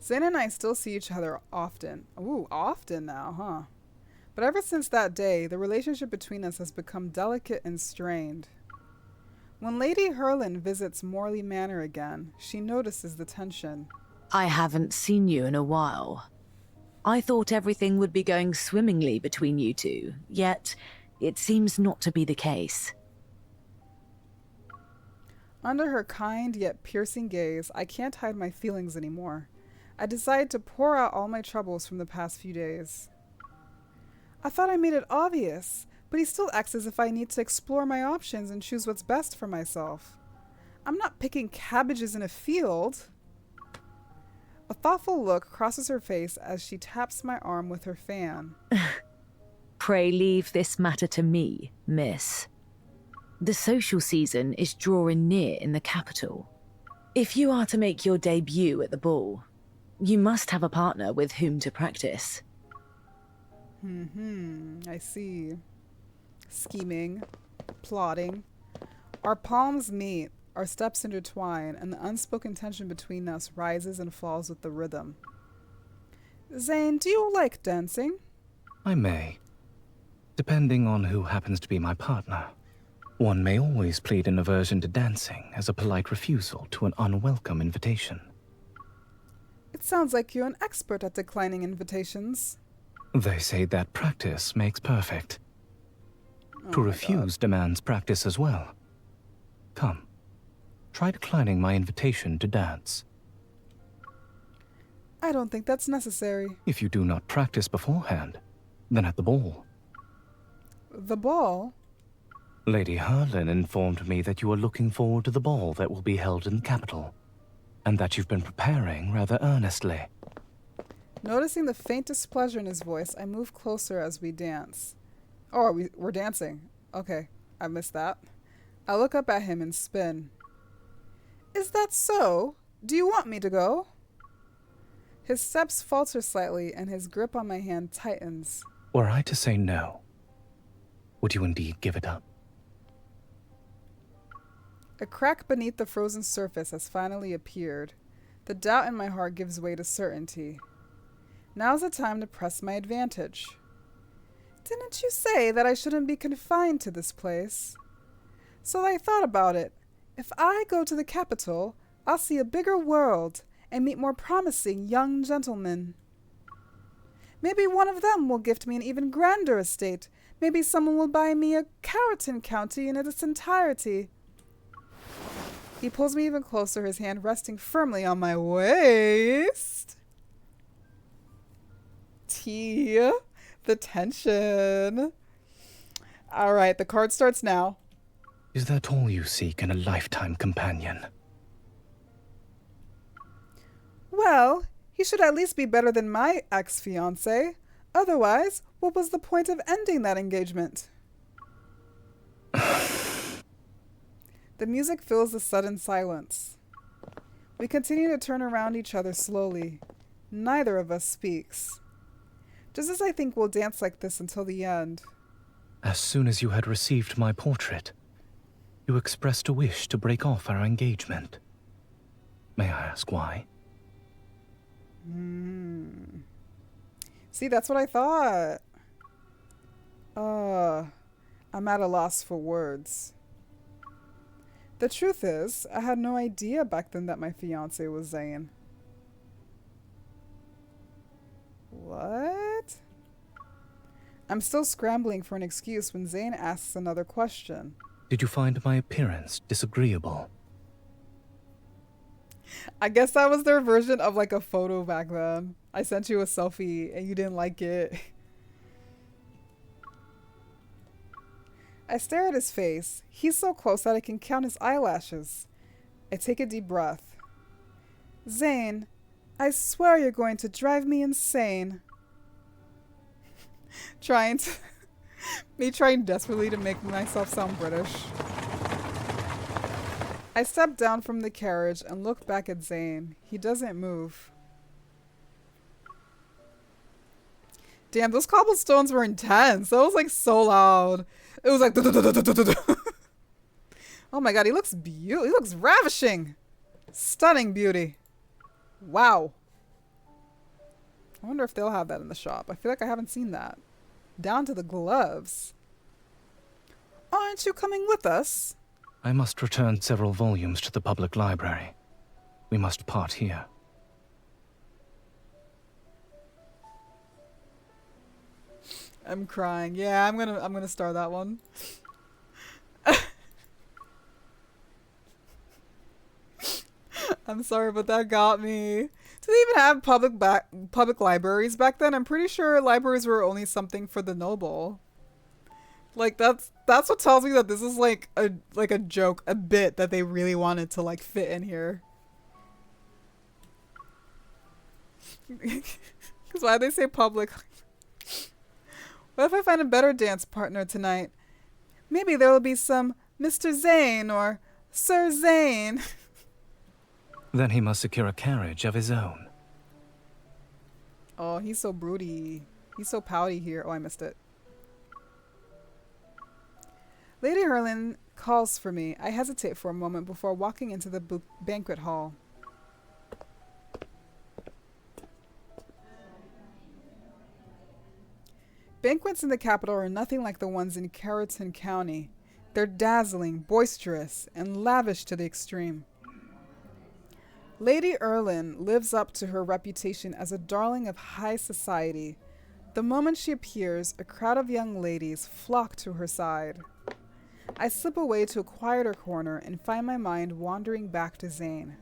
Zane and I still see each other often. Ooh, often now, huh? But ever since that day, the relationship between us has become delicate and strained. When Lady Herlin visits Morley Manor again, she notices the tension.
I haven't seen you in a while. I thought everything would be going swimmingly between you two, yet it seems not to be the case.
Under her kind yet piercing gaze, I can't hide my feelings anymore. I decide to pour out all my troubles from the past few days. I thought I made it obvious, but he still acts as if I need to explore my options and choose what's best for myself. I'm not picking cabbages in a field. A thoughtful look crosses her face as she taps my arm with her fan.
Pray leave this matter to me, miss. The social season is drawing near in the capital. If you are to make your debut at the ball, you must have a partner with whom to practice.
I see. Scheming, plotting. Our palms meet, our steps intertwine, and the unspoken tension between us rises and falls with the rhythm. Zane, do you like dancing?
I may, depending on who happens to be my partner. One may always plead an aversion to dancing as a polite refusal to an unwelcome invitation.
It sounds like you're an expert at declining invitations.
They say that practice makes perfect.
Oh
To
my
refuse demands practice as well. Come, try declining my invitation to dance.
I don't think that's necessary.
If you do not practice beforehand, then at the ball.
The ball?
Lady Herlin informed me that you are looking forward to the ball that will be held in the capital, and that you've been preparing rather earnestly.
Noticing the faintest pleasure in his voice, I move closer as we dance. Oh, we're dancing. Okay, I missed that. I look up at him and spin. Is that so? Do you want me to go? His steps falter slightly and his grip on my hand tightens.
Were I to say no, would you indeed give it up?
A crack beneath the frozen surface has finally appeared. The doubt in my heart gives way to certainty. Now's the time to press my advantage. Didn't you say that I shouldn't be confined to this place? So I thought about it. If I go to the capital, I'll see a bigger world and meet more promising young gentlemen. Maybe one of them will gift me an even grander estate. Maybe someone will buy me a Carrollton County in its entirety. He pulls me even closer, his hand resting firmly on my waist. Tea. The tension. All right, the card starts now.
Is that all you seek in a lifetime companion?
Well, he should at least be better than my ex-fiancé. Otherwise, what was the point of ending that engagement? The music fills the sudden silence. We continue to turn around each other slowly. Neither of us speaks. Just as I think we'll dance like this until the end.
As soon as you had received my portrait, you expressed a wish to break off our engagement. May I ask why?
See, that's what I thought. I'm at a loss for words. The truth is, I had no idea back then that my fiancé was Zane. What? I'm still scrambling for an excuse when Zane asks another question.
Did you find my appearance disagreeable?
I guess that was their version of like a photo back then. I sent you a selfie and you didn't like it. I stare at his face. He's so close that I can count his eyelashes. I take a deep breath. Zane, I swear you're going to drive me insane. trying desperately to make myself sound British. I step down from the carriage and look back at Zane. He doesn't move. Damn, those cobblestones were intense. That was like so loud. It was like oh my god, he looks beautiful. He looks ravishing. Stunning beauty. Wow. I wonder if they'll have that in the shop. I feel like I haven't seen that. Down to the gloves. Aren't you coming with us?
I must return several volumes to the public library. We must part here.
I'm crying. Yeah, I'm gonna start that one. I'm sorry, but that got me. Did they even have public libraries back then? I'm pretty sure libraries were only something for the noble. Like that's what tells me that this is like a joke, a bit that they really wanted to like fit in here. Because why they say public? What if I find a better dance partner tonight? Maybe there will be some Mr. Zane or Sir Zane.
Then he must secure a carriage of his own.
Oh, he's so broody. He's so pouty here. Oh, I missed it. Lady Herlin calls for me. I hesitate for a moment before walking into the banquet hall. Banquets in the capital are nothing like the ones in Carrollton County. They're dazzling, boisterous, and lavish to the extreme. Lady Erlin lives up to her reputation as a darling of high society. The moment she appears, a crowd of young ladies flock to her side. I slip away to a quieter corner and find my mind wandering back to Zane.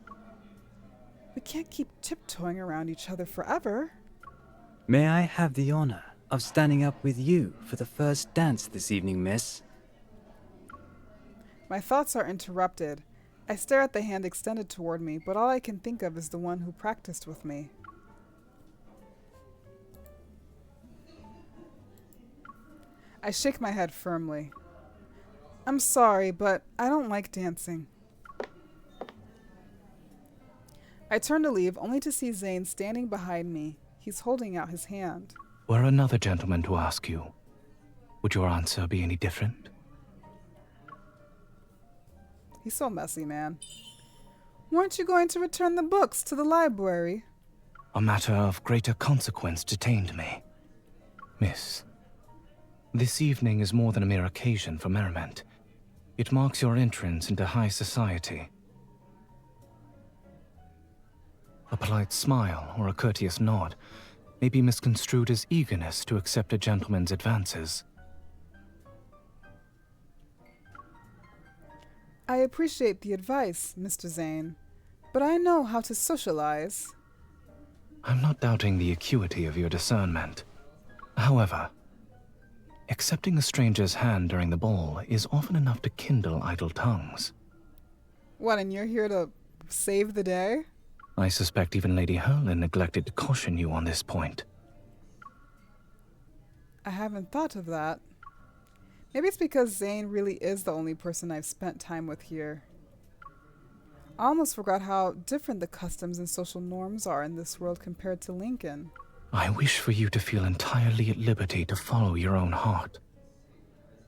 We can't keep tiptoeing around each other forever.
May I have the honor of standing up with you for the first dance this evening, miss?
My thoughts are interrupted. I stare at the hand extended toward me, but all I can think of is the one who practiced with me. I shake my head firmly. I'm sorry, but I don't like dancing. I turn to leave, only to see Zane standing behind me. He's holding out his hand.
Were another gentleman to ask you, would your answer be any different?
He's so messy, man. Weren't you going to return the books to the library?
A matter of greater consequence detained me. Miss, this evening is more than a mere occasion for merriment. It marks your entrance into high society. A polite smile or a courteous nod may be misconstrued as eagerness to accept a gentleman's advances.
I appreciate the advice, Mr. Zane, but I know how to socialize.
I'm not doubting the acuity of your discernment. However, accepting a stranger's hand during the ball is often enough to kindle idle tongues.
What, and you're here to save the day?
I suspect even Lady Hurlin neglected to caution you on this point.
I haven't thought of that. Maybe it's because Zane really is the only person I've spent time with here. I almost forgot how different the customs and social norms are in this world compared to Lincoln.
I wish for you to feel entirely at liberty to follow your own heart.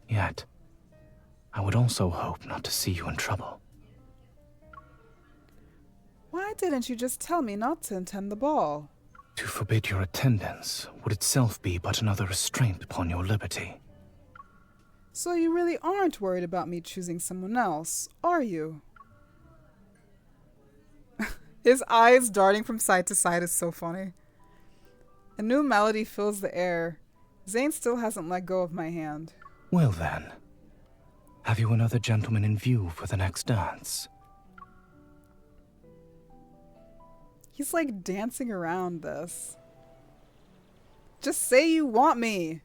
Yet, I would also hope not to see you in trouble.
Why didn't you just tell me not to attend the ball?
To forbid your attendance would itself be but another restraint upon your liberty.
So you really aren't worried about me choosing someone else, are you? His eyes darting from side to side is so funny. A new melody fills the air. Zane still hasn't let go of my hand.
Well then, have you another gentleman in view for the next dance?
He's like dancing around this. Just say you want me!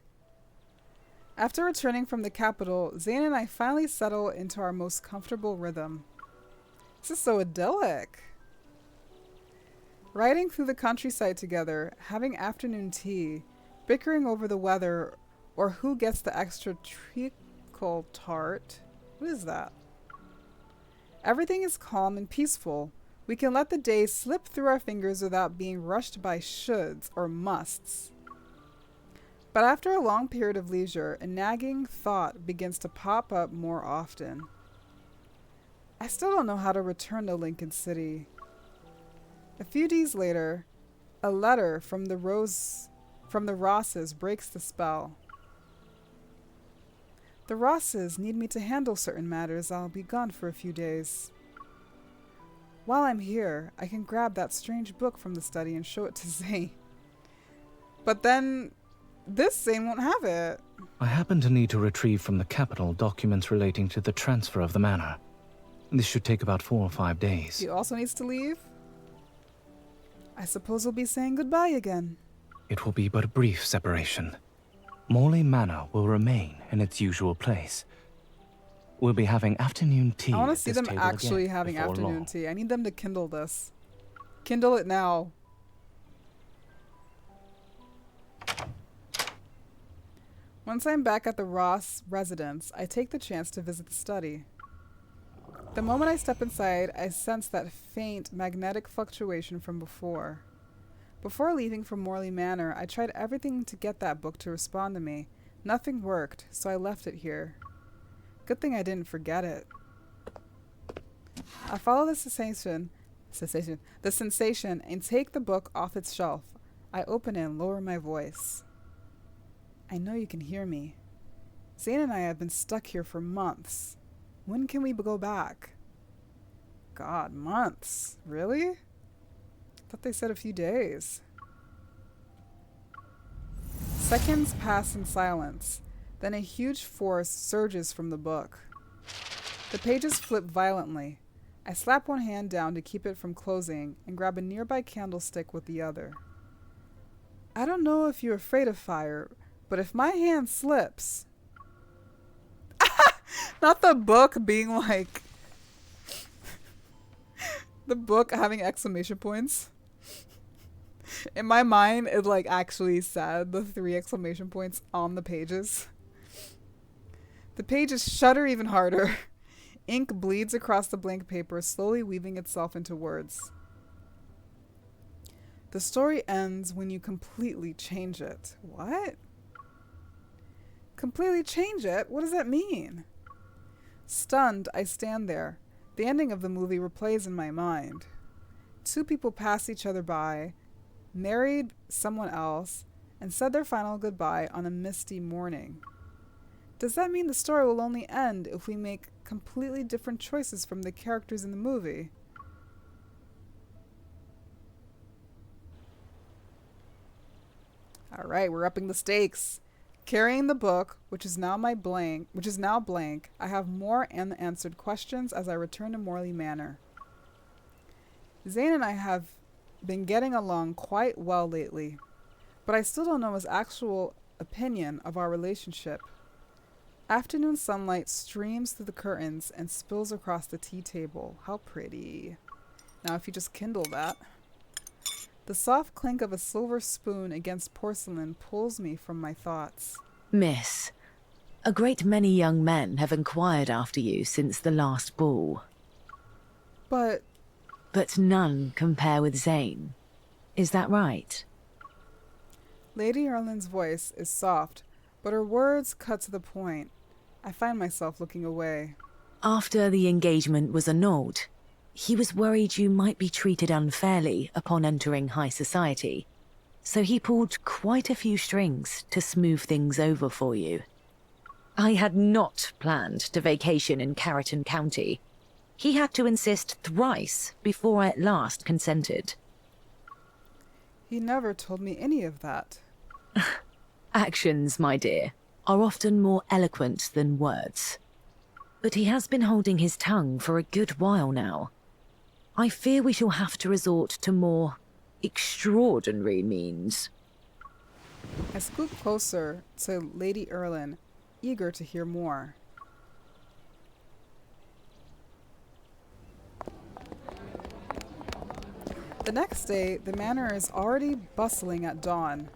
After returning from the capital, Zane and I finally settle into our most comfortable rhythm. This is so idyllic. Riding through the countryside together, having afternoon tea, bickering over the weather or who gets the extra treacle tart. What is that? Everything is calm and peaceful. We can let the days slip through our fingers without being rushed by shoulds or musts. But after a long period of leisure, a nagging thought begins to pop up more often. I still don't know how to return to Lincoln City. A few days later, a letter from the Rosses breaks the spell. The Rosses need me to handle certain matters. I'll be gone for a few days. While I'm here, I can grab that strange book from the study and show it to Zane. But then, this Zane won't have it.
I happen to need to retrieve from the capital documents relating to the transfer of the manor. This should take about 4 or 5 days.
He also needs to leave? I suppose we'll be saying goodbye again.
It will be but a brief separation. Morley Manor will remain in its usual place. We'll be having afternoon tea.
I want to
at
see
this
them
table
actually
again
having
before
afternoon
long.
tea. I need them to kindle this. Kindle it now. Once I'm back at the Ross residence, I take the chance to visit the study. The moment I step inside, I sense that faint magnetic fluctuation from before. Before leaving for Morley Manor, I tried everything to get that book to respond to me. Nothing worked, so I left it here. Good thing I didn't forget it. I follow the sensation, and take the book off its shelf. I open it and lower my voice. I know you can hear me. Zane and I have been stuck here for months. When can we go back? God, months. Really? I thought they said a few days. Seconds pass in silence. Then a huge force surges from the book. The pages flip violently. I slap one hand down to keep it from closing and grab a nearby candlestick with the other. I don't know if you're afraid of fire, but if my hand slips... Not the book being like... the book having exclamation points. In my mind, it like actually said the 3 exclamation points on the pages. The pages shudder even harder. Ink bleeds across the blank paper, slowly weaving itself into words. The story ends when you completely change it. What? Completely change it? What does that mean? Stunned, I stand there. The ending of the movie replays in my mind. Two people passed each other by, married someone else, and said their final goodbye on a misty morning. Does that mean the story will only end if we make completely different choices from the characters in the movie? All right, we're upping the stakes. Carrying the book, which is now blank, I have more unanswered questions as I return to Morley Manor. Zane and I have been getting along quite well lately, but I still don't know his actual opinion of our relationship. Afternoon sunlight streams through the curtains and spills across the tea table. How pretty. Now if you just kindle that. The soft clink of a silver spoon against porcelain pulls me from my thoughts.
Miss, a great many young men have inquired after you since the last ball.
But
none compare with Zane. Is that right?
Lady Erlin's voice is soft, but her words cut to the point. I find myself looking away.
After the engagement was annulled, he was worried you might be treated unfairly upon entering high society, so he pulled quite a few strings to smooth things over for you. I had not planned to vacation in Carrollton County. He had to insist thrice before I at last consented.
He never told me any of that.
Actions, my dear, are often more eloquent than words. But he has been holding his tongue for a good while now. I fear we shall have to resort to more extraordinary means.
I scoot closer to Lady Erlin, eager to hear more. The next day, the manor is already bustling at dawn.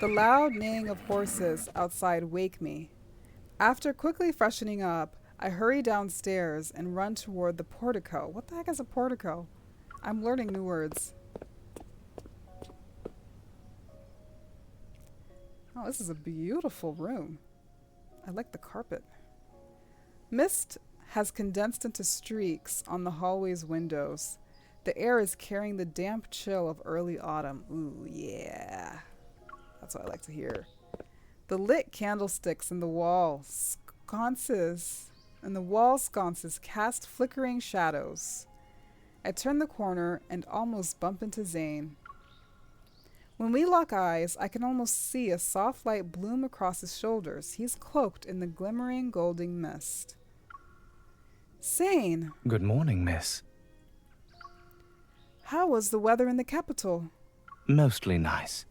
The loud neighing of horses outside wake me. After quickly freshening up, I hurry downstairs and run toward the portico. What the heck is a portico? I'm learning new words. Oh, this is a beautiful room. I like the carpet. Mist has condensed into streaks on the hallway's windows. The air is carrying the damp chill of early autumn. Ooh, yeah. That's what I like to hear. The lit candlesticks in the wall sconces cast flickering shadows. I turn the corner and almost bump into Zane. When we lock eyes, I can almost see a soft light bloom across his shoulders. He's cloaked in the glimmering golden mist. Zane!
Good morning, miss.
How was the weather in the capital?
Mostly nice.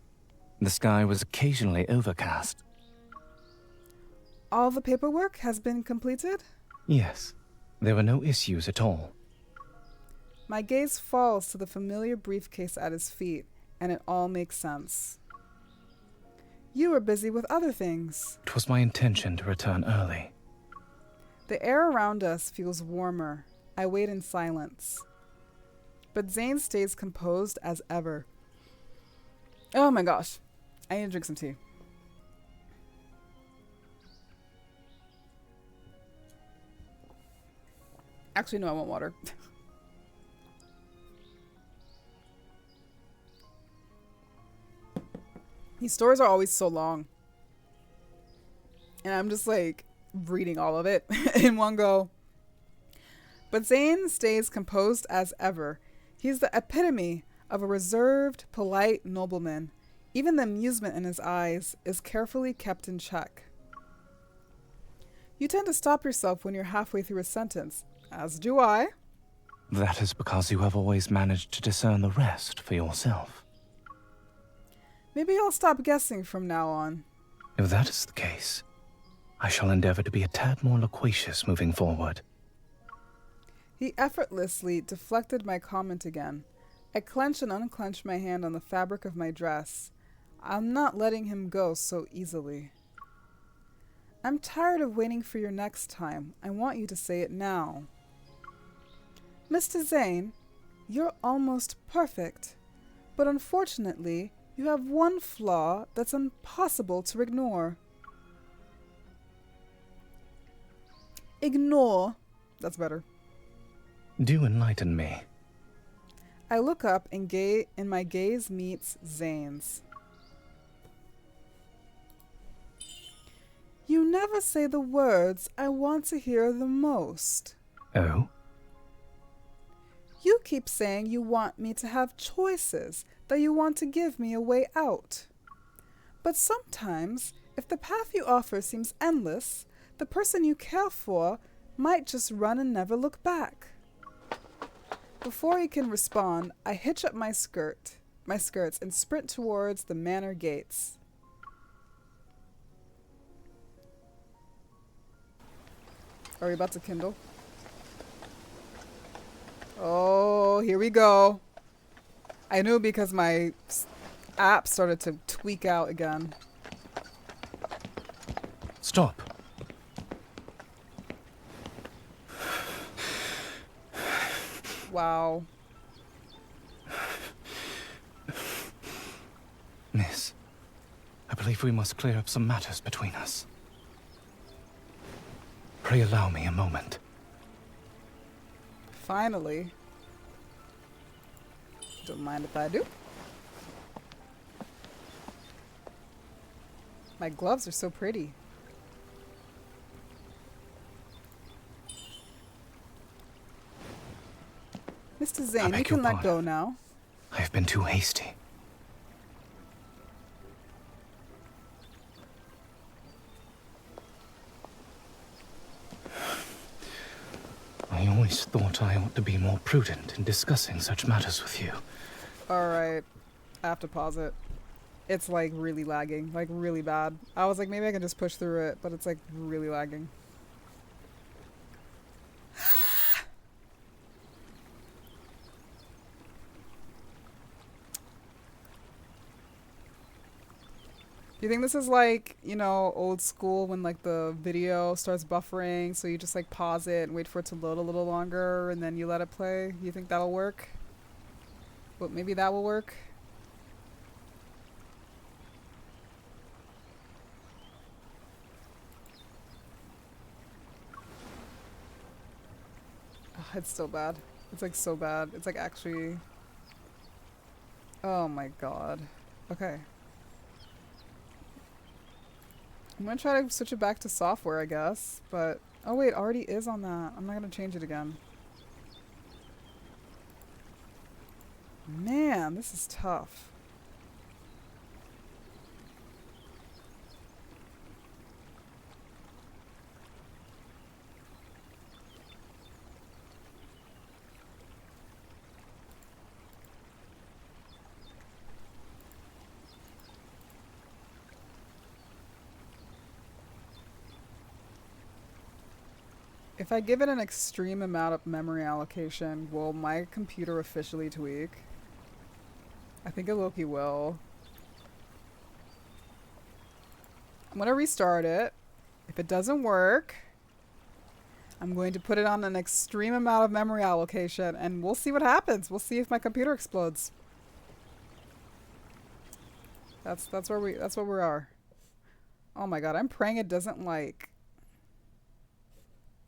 The sky was occasionally overcast.
All the paperwork has been completed?
Yes, there were no issues at all.
My gaze falls to the familiar briefcase at his feet, and it all makes sense. You were busy with other things.
It was my intention to return early.
The air around us feels warmer. I wait in silence. But Zane stays composed as ever. Oh my gosh. I need to drink some tea. Actually, no, I want water. These stories are always so long. And I'm just like reading all of it in one go. But Zane stays composed as ever. He's the epitome of a reserved, polite nobleman. Even the amusement in his eyes is carefully kept in check. You tend to stop yourself when you're halfway through a sentence, as do I.
That is because you have always managed to discern the rest for yourself.
Maybe I'll stop guessing from now on.
If that is the case, I shall endeavor to be a tad more loquacious moving forward.
He effortlessly deflected my comment again. I clench and unclench my hand on the fabric of my dress. I'm not letting him go so easily. I'm tired of waiting for your next time. I want you to say it now. Mr. Zane, you're almost perfect. But unfortunately, you have one flaw that's impossible to ignore. Ignore. That's better.
Do enlighten me.
I look up and my gaze meets Zane's. You never say the words I want to hear the most.
Oh?
You keep saying you want me to have choices, that you want to give me a way out. But sometimes, if the path you offer seems endless, the person you care for might just run and never look back. Before he can respond, I hitch up my skirts, and sprint towards the manor gates. Are we about to kindle? Oh, here we go. I knew because my app started to tweak out again.
Stop.
Wow.
Miss, I believe we must clear up some matters between us. Pray allow me a moment.
Finally. Don't mind if I do. My gloves are so pretty. Mr. Zane, you
beg
can
your
let go
pardon.
now.
I have been too hasty. I always thought I ought to be more prudent in discussing such matters with you.
Alright. I have to pause it. It's like really lagging. Like really bad. I was like, maybe I can just push through it, but it's like really lagging. Do you think this is like, you know, old school when like the video starts buffering, so you just like pause it and wait for it to load a little longer and then you let it play? You think that'll work? But maybe that will work? Oh, it's so bad. It's like so bad. It's like actually... Oh my god. Okay. I'm gonna try to switch it back to software, I guess, but... Oh wait, already is on that. I'm not gonna change it again. Man, this is tough. If I give it an extreme amount of memory allocation, will my computer officially tweak? I think it low-key will. I'm gonna restart it. If it doesn't work, I'm going to put it on an extreme amount of memory allocation and we'll see what happens. We'll see if my computer explodes. That's where we are. Oh my god, I'm praying it doesn't like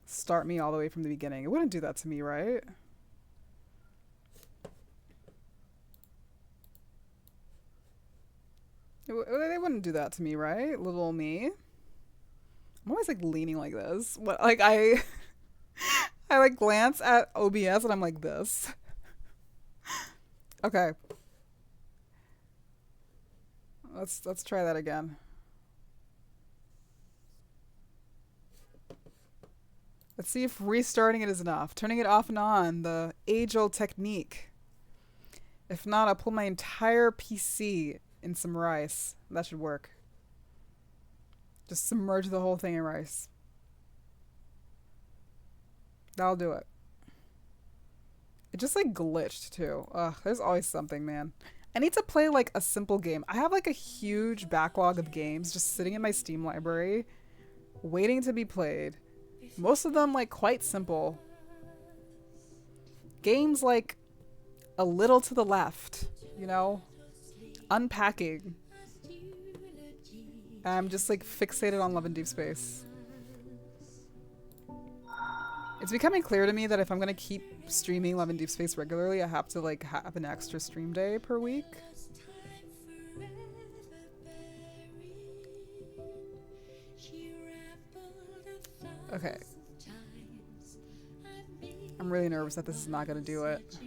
start me all the way from the beginning. It wouldn't do that to me, right? They wouldn't do that to me, right? Little old me. I'm always like leaning like this. What, like I like glance at OBS and I'm like this. Okay. Let's try that again. Let's see if restarting it is enough. Turning it off and on, the age-old technique. If not, I'll pull my entire PC in some rice. That should work. Just submerge the whole thing in rice. That'll do it. It just like glitched too. Ugh, there's always something, man. I need to play like a simple game. I have like a huge backlog of games just sitting in my Steam library, waiting to be played. Most of them like quite simple. Games like A Little to the Left, you know? Unpacking. I'm just like fixated on Love and Deepspace. It's becoming clear to me that if I'm gonna keep streaming Love and Deep Space regularly, I have to like have an extra stream day per week. Okay. I'm really nervous that this is not gonna do it.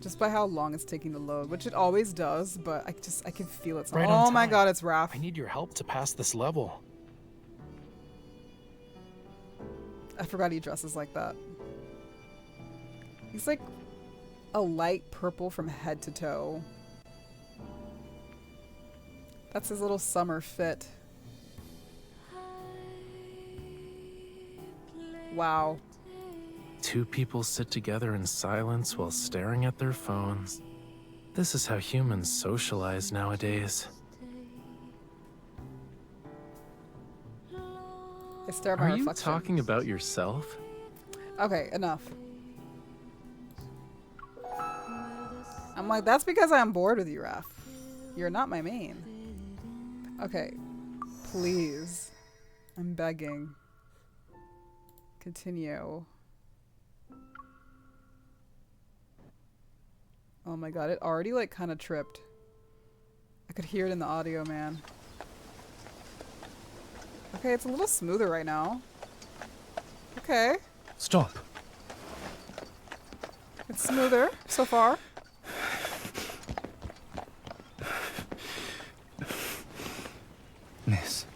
Just by how long it's taking to load, which it always does, but I can feel it.
Right on
Oh my
time.
god, it's Raph.
I need your help to pass this level.
I forgot he dresses like that. He's like a light purple from head to toe. That's his little summer fit. Wow.
Two people sit together in silence while staring at their phones. This is how humans socialize nowadays.
I stare at my
Are you
reflection.
talking about yourself?
Okay, enough. I'm like, that's because I'm bored with you, Raph. You're not my main. Okay. Please. I'm begging. Continue. Oh my god, it already like kind of tripped. I could hear it in the audio, man. Okay, it's a little smoother right now. Okay.
Stop.
It's smoother so far.
Miss,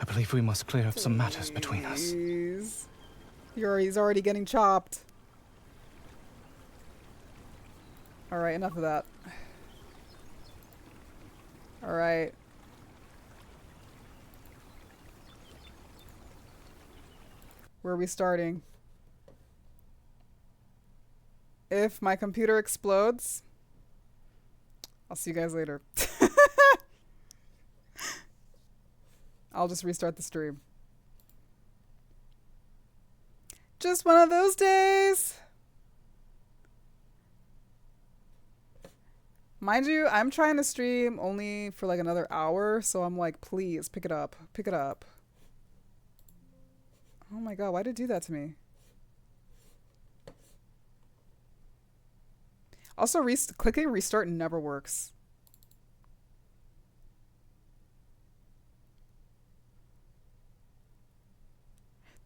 I believe we must clear up some matters between us.
Jeez. He's already getting chopped. Alright, enough of that. Alright. Where are we starting? If my computer explodes, I'll see you guys later. I'll just restart the stream. Just one of those days. Mind you, I'm trying to stream only for like another hour, so I'm like, please pick it up. Pick it up. Oh my god, why did it do that to me? Also, clicking restart never works.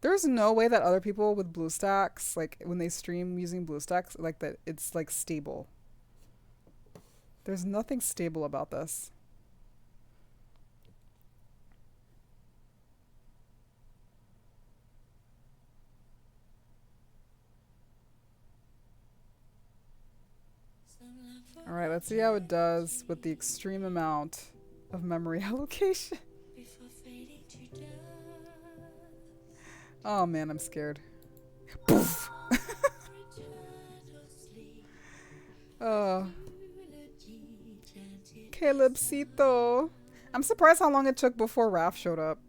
There's no way that other people with BlueStacks, like when they stream using BlueStacks, like that it's like stable. There's nothing stable about this. Alright, let's see how it does with the extreme amount of memory allocation. Oh man, I'm scared. Poof! Oh. Calebcito. I'm surprised how long it took before Raph showed up.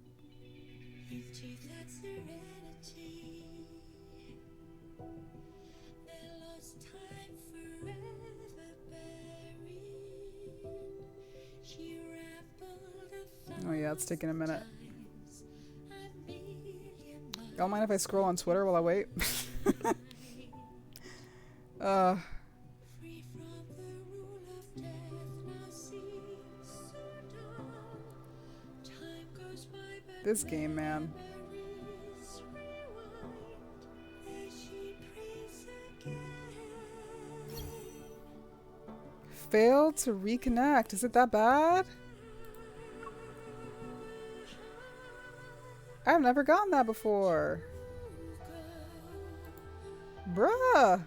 Oh yeah, it's taking a minute. Y'all mind if I scroll on Twitter while I wait? This game, man. Failed to reconnect. Is it that bad? I've never gotten that before. Bruh.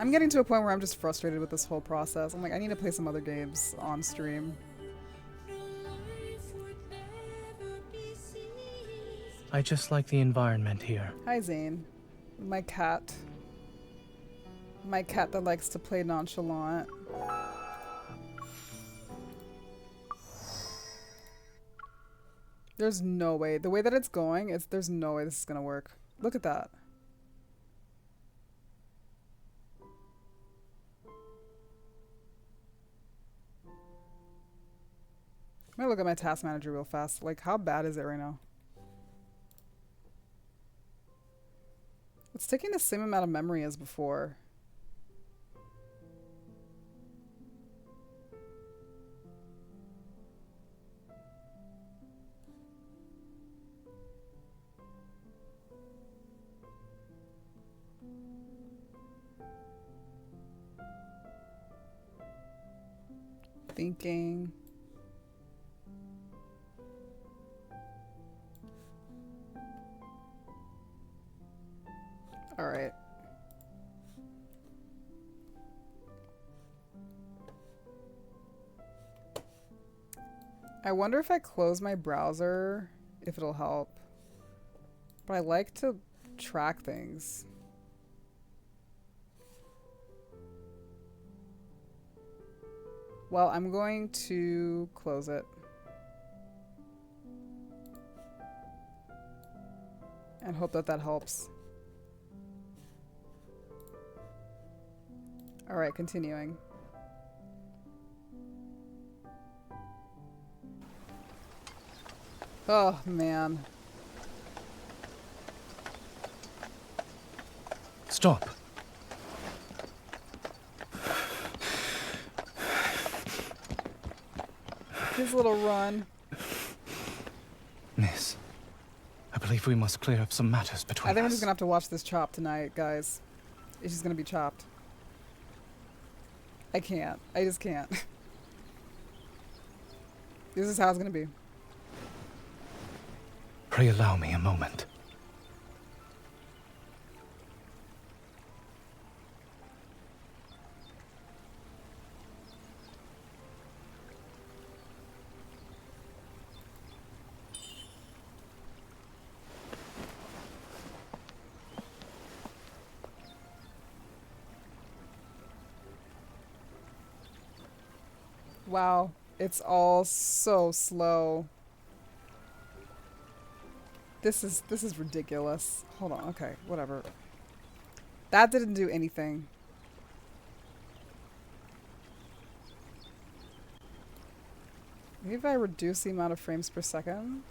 I'm getting to a point where I'm just frustrated with this whole process. I'm like, I need to play some other games on stream.
I just like the environment here.
Hi, Zane. My cat. My cat that likes to play nonchalant. There's no way. The way that it's going, there's no way this is gonna work. Look at that. Let me look at my task manager real fast. Like, how bad is it right now? It's taking the same amount of memory as before. Thinking. All right. I wonder if I close my browser, if it'll help. But I like to track things. Well, I'm going to close it. And hope that that helps. All right, continuing. Oh, man.
Stop.
His little run.
Miss, I believe we must clear up some matters
I
between
think I'm
us.
just gonna have to watch this chop tonight, guys. It's just gonna be chopped. I can't. I just can't. This is how it's gonna be.
Pray allow me a moment.
Wow. It's all so slow. This is ridiculous. Hold on. Okay, whatever. That didn't do anything. Maybe if I reduce the amount of frames per second.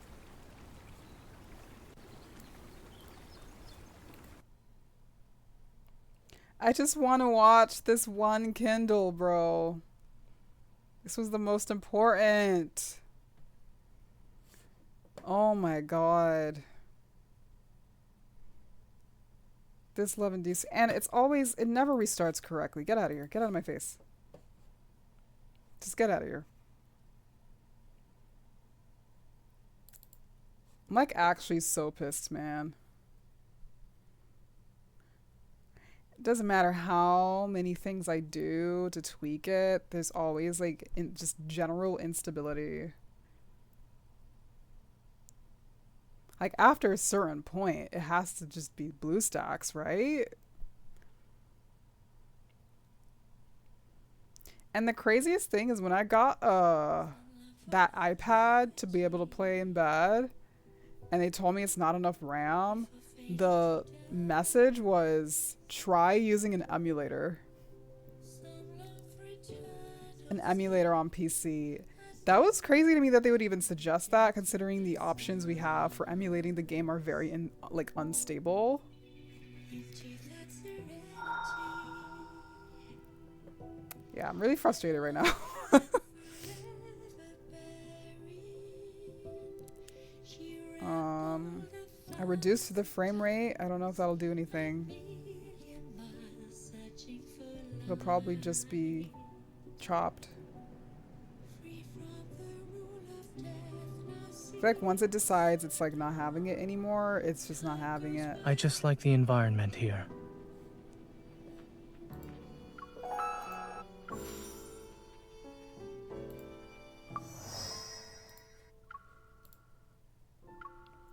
I just want to watch this one Kindle, bro. This was the most important. Oh my god. This Love and Deepspace. And it's always, it never restarts correctly. Get out of here. Get out of my face. Just get out of here. I'm like actually so pissed, man. It doesn't matter how many things I do to tweak it. There's always like just general instability. Like after a certain point, it has to just be BlueStacks, right? And the craziest thing is when I got that iPad to be able to play in bed, and they told me it's not enough RAM, the message was try using an emulator. An emulator on PC. That was crazy to me that they would even suggest that, considering the options we have for emulating the game are very unstable. Yeah, I'm really frustrated right now. I reduced the frame rate. I don't know if that'll do anything. It'll probably just be chopped. I feel like once it decides it's like not having it anymore, it's just not having it.
I just like the environment here.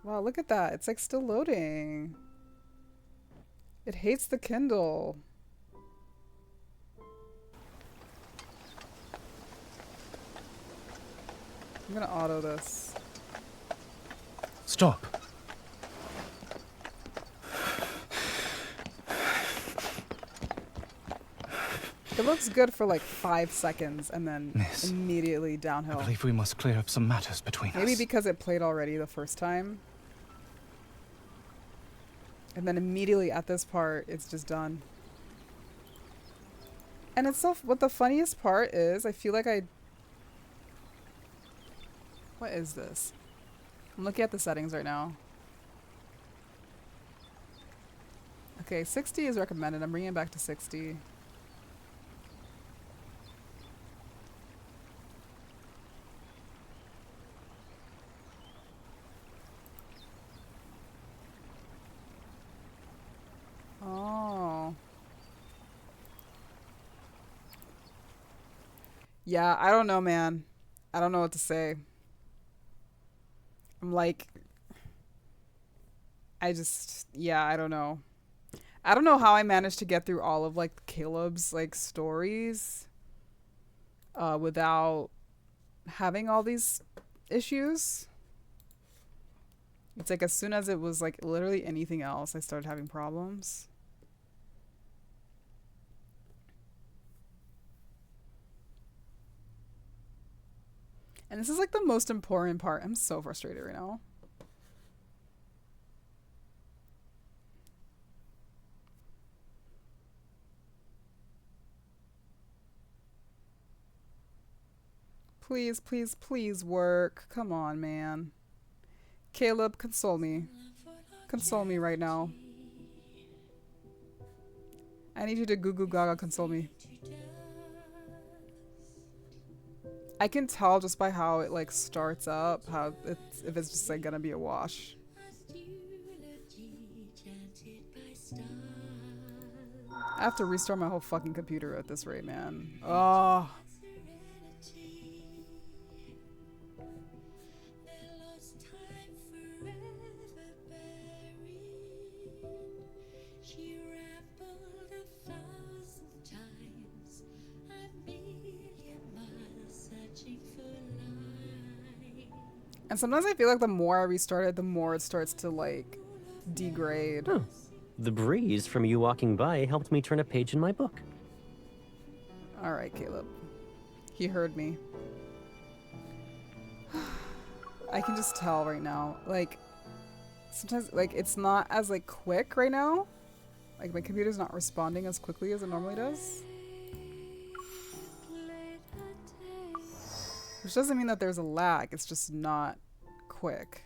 Wow, look at that. It's like still loading. It hates the Kindle. I'm gonna auto this.
Stop.
It It looks good for like 5 seconds and then
Miss,
immediately
I
downhill.
believe we must clear up some matters between us.
Maybe because it played already the first time. And then immediately at this part, it's just done. And it's so... What the funniest part is, I feel like I... What is this? I'm looking at the settings right now. Okay, 60 is recommended. I'm bringing it back to 60. Oh. Yeah, I don't know, man. I don't know what to say. I'm like... Yeah, I don't know. I don't know how I managed to get through all of, like, Caleb's, like, stories without having all these issues. It's like as soon as it was, like, literally anything else, I started having problems. And this is, like, the most important part. I'm so frustrated right now. Please, please, please work. Come on, man. Caleb, console me. Console me right now. I need you to goo goo gaga console me. I can tell just by how it like starts up how it's if it's just like gonna be a wash. I have to restore my whole fucking computer at this rate, man. Oh. And sometimes I feel like the more I restart it, the more it starts to like degrade.
Oh, the breeze from you walking by helped me turn a page in my book.
All right, Caleb. He heard me. I can just tell right now. Like, sometimes, like, it's not as, like, quick right now. Like, my computer's not responding as quickly as it normally does. Which doesn't mean that there's a lag. It's just not quick.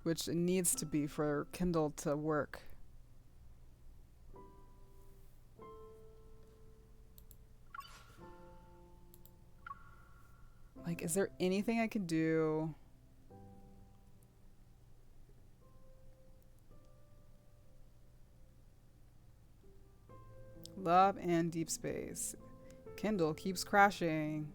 Which it needs to be for Kindle to work. Like, is there anything I can do? Love and Deepspace. Kindle keeps crashing.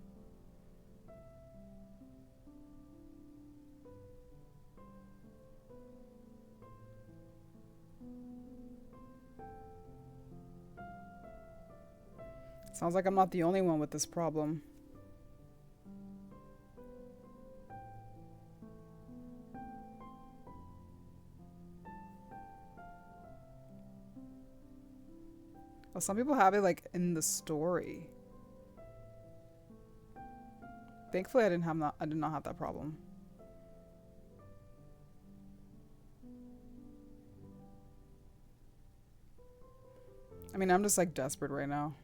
Sounds like I'm not the only one with this problem. Well, some people have it like in the story. Thankfully, I did not have that problem. I mean, I'm just like desperate right now.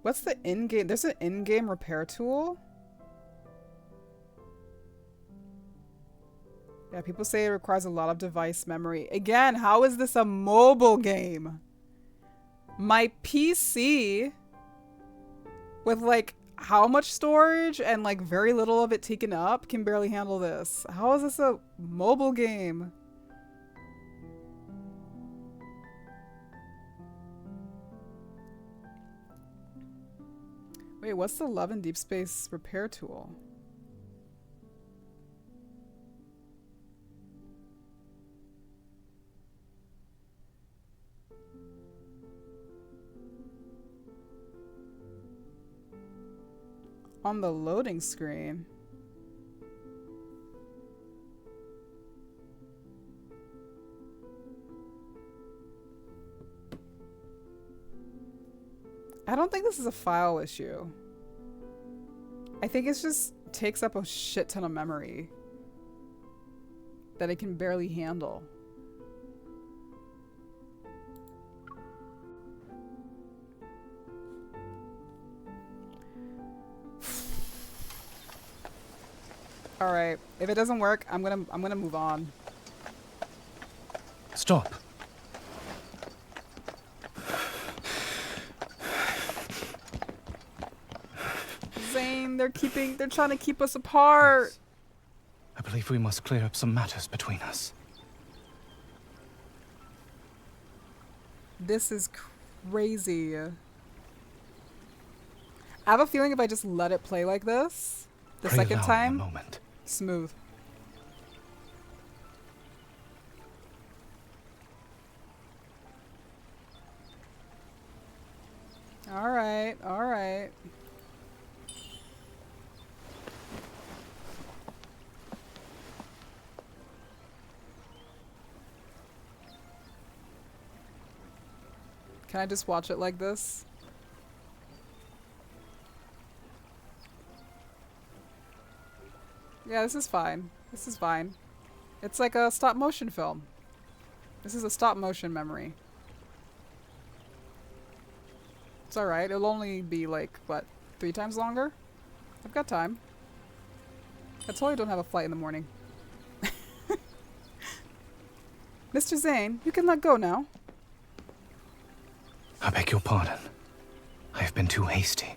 What's the in-game? There's an in-game repair tool? Yeah, people say it requires a lot of device memory. Again, how is this a mobile game? My PC with like how much storage and like very little of it taken up can barely handle this. How is this a mobile game? Wait, what's the Love and Deepspace repair tool? On the loading screen. I don't think this is a file issue. I think it's just takes up a shit ton of memory that it can barely handle. All right. If it doesn't work, I'm gonna move on.
Stop.
Zane, they're trying to keep us apart.
I believe we must clear up some matters between us.
This is crazy. I have a feeling if I just let it play like this, the
Pray
second
allow me
time,
a moment.
smooth. All right, all right. Can I just watch it like this? Yeah, this is fine. This is fine. It's like a stop motion film. This is a stop motion memory. It's alright. It'll only be like, what, 3 times longer? I've got time. I totally don't have a flight in the morning. Mr. Zane, you can let go now.
I beg your pardon. I have been too hasty.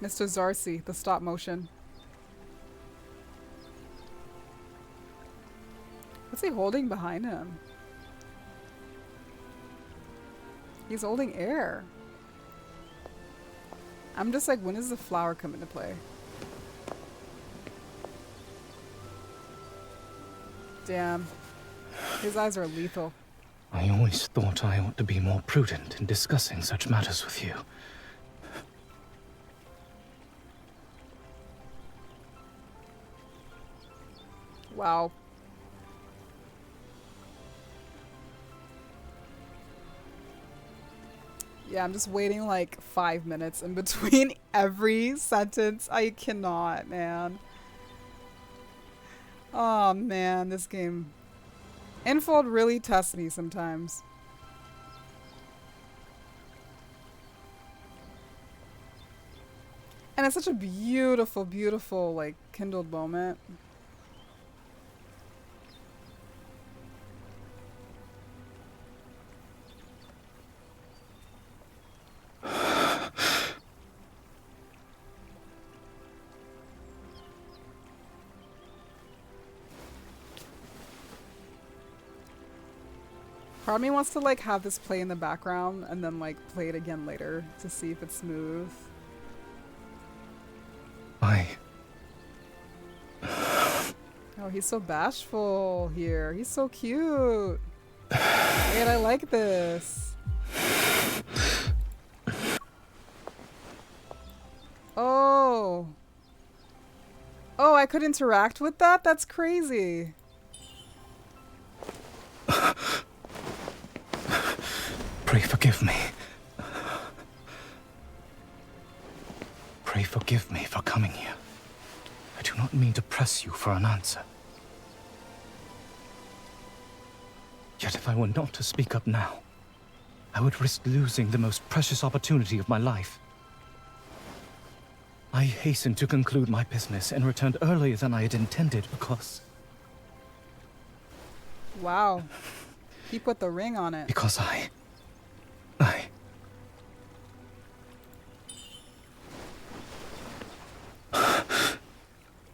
Mr. Zarcy, the stop motion. What's he holding behind him? He's holding air. I'm just like, when does the flower come into play? Damn. His eyes are lethal.
I always thought I ought to be more prudent in discussing such matters with you.
Wow. Yeah, I'm just waiting like 5 minutes in between every sentence. I cannot, man. Oh man, this game. Infold really tests me sometimes. And it's such a beautiful, beautiful, like, kindled moment. Part of me wants to like have this play in the background and then like play it again later to see if it's smooth. Oh, he's so bashful here. He's so cute. Wait, I like this. Oh. Oh, I could interact with that? That's crazy.
Pray forgive me. Pray forgive me for coming here. I do not mean to press you for an answer. Yet if I were not to speak up now, I would risk losing the most precious opportunity of my life. I hastened to conclude my business and returned earlier than I had intended because...
Wow. He put the ring on it.
Because I...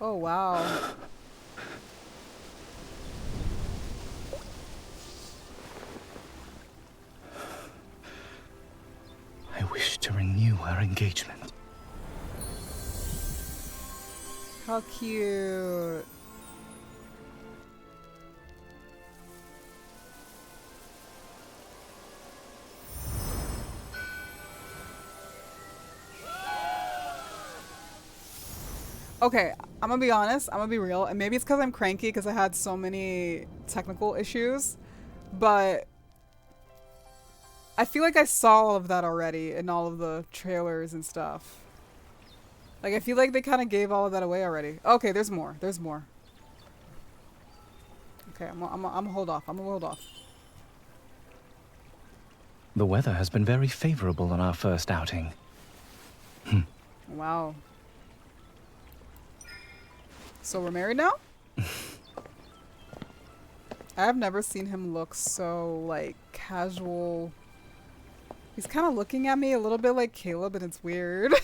Oh, wow.
I wish to renew our engagement.
How cute. Okay, I'm gonna be honest, I'm gonna be real, and maybe it's because I'm cranky because I had so many technical issues, but I I feel like I saw all of that already in all of the trailers and stuff. Like, I feel like they kind of gave all of that away already. Okay, there's more. There's more. Okay, I'm gonna hold off. I'm gonna hold off.
The weather has been very favorable on our first outing.
Wow. So we're married now? I've never seen him look so, like, casual. He's kind of looking at me a little bit like Caleb, and it's weird.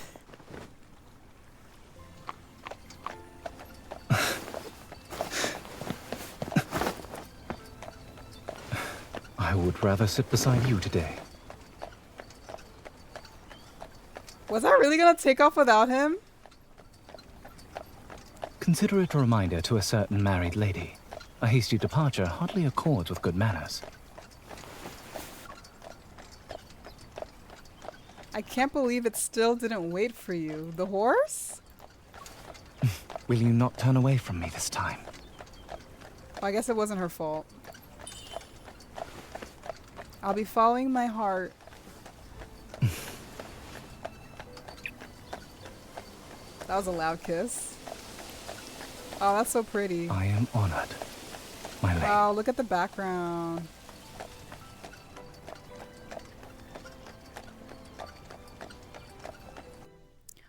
I would rather sit beside you today.
Was I really gonna take off without him?
Consider it a reminder to a certain married lady. A hasty departure hardly accords with good manners.
I can't believe it still didn't wait for you. The horse?
Will you not turn away from me this time?
Well, I guess it wasn't her fault. I'll be following my heart. That was a loud kiss. Oh, that's so pretty.
I am honored, my lady.
Wow, look at the background.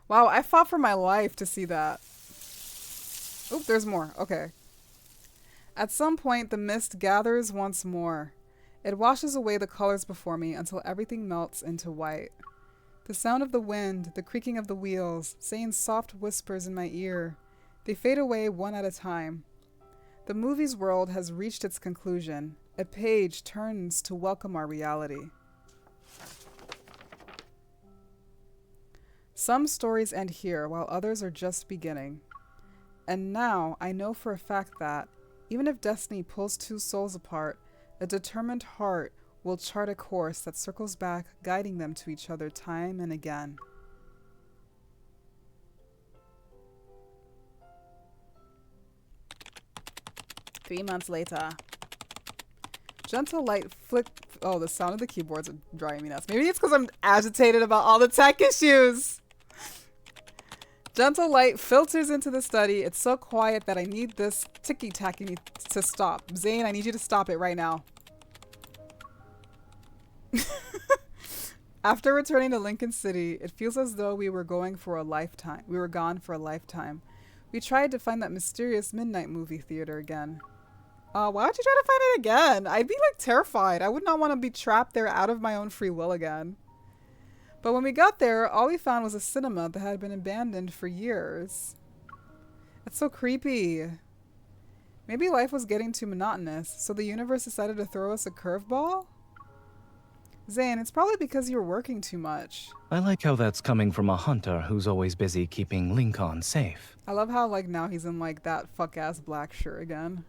Wow, I fought for my life to see that. Oop, there's more. Okay. At some point, the mist gathers once more. It washes away the colors before me until everything melts into white. The sound of the wind, the creaking of the wheels, saying soft whispers in my ear. They fade away one at a time. The movie's world has reached its conclusion. A page turns to welcome our reality. Some stories end here, while others are just beginning. And now I know for a fact that, even if destiny pulls two souls apart, a determined heart will chart a course that circles back, guiding them to each other time and again. Three months later. Gentle light flick. Oh, the sound of the keyboards are driving me nuts. Maybe it's because I'm agitated about all the tech issues. Gentle light filters into the study. It's so quiet that I need this ticky-tacky to stop. Zane, I need you to stop it right now. After returning to Lincoln City, it feels as though we were going for a lifetime. We were gone for a lifetime. We tried to find that mysterious midnight movie theater again. Why would you try to find it again? I'd be like terrified. I would not want to be trapped there out of my own free will again. But when we got there, all we found was a cinema that had been abandoned for years. That's so creepy. Maybe life was getting too monotonous, so the universe decided to throw us a curveball? Zane, it's probably because you're working too much.
I like how that's coming from a hunter who's always busy keeping Lincoln safe.
I love how, like, now he's in, like, that fuck-ass black shirt again.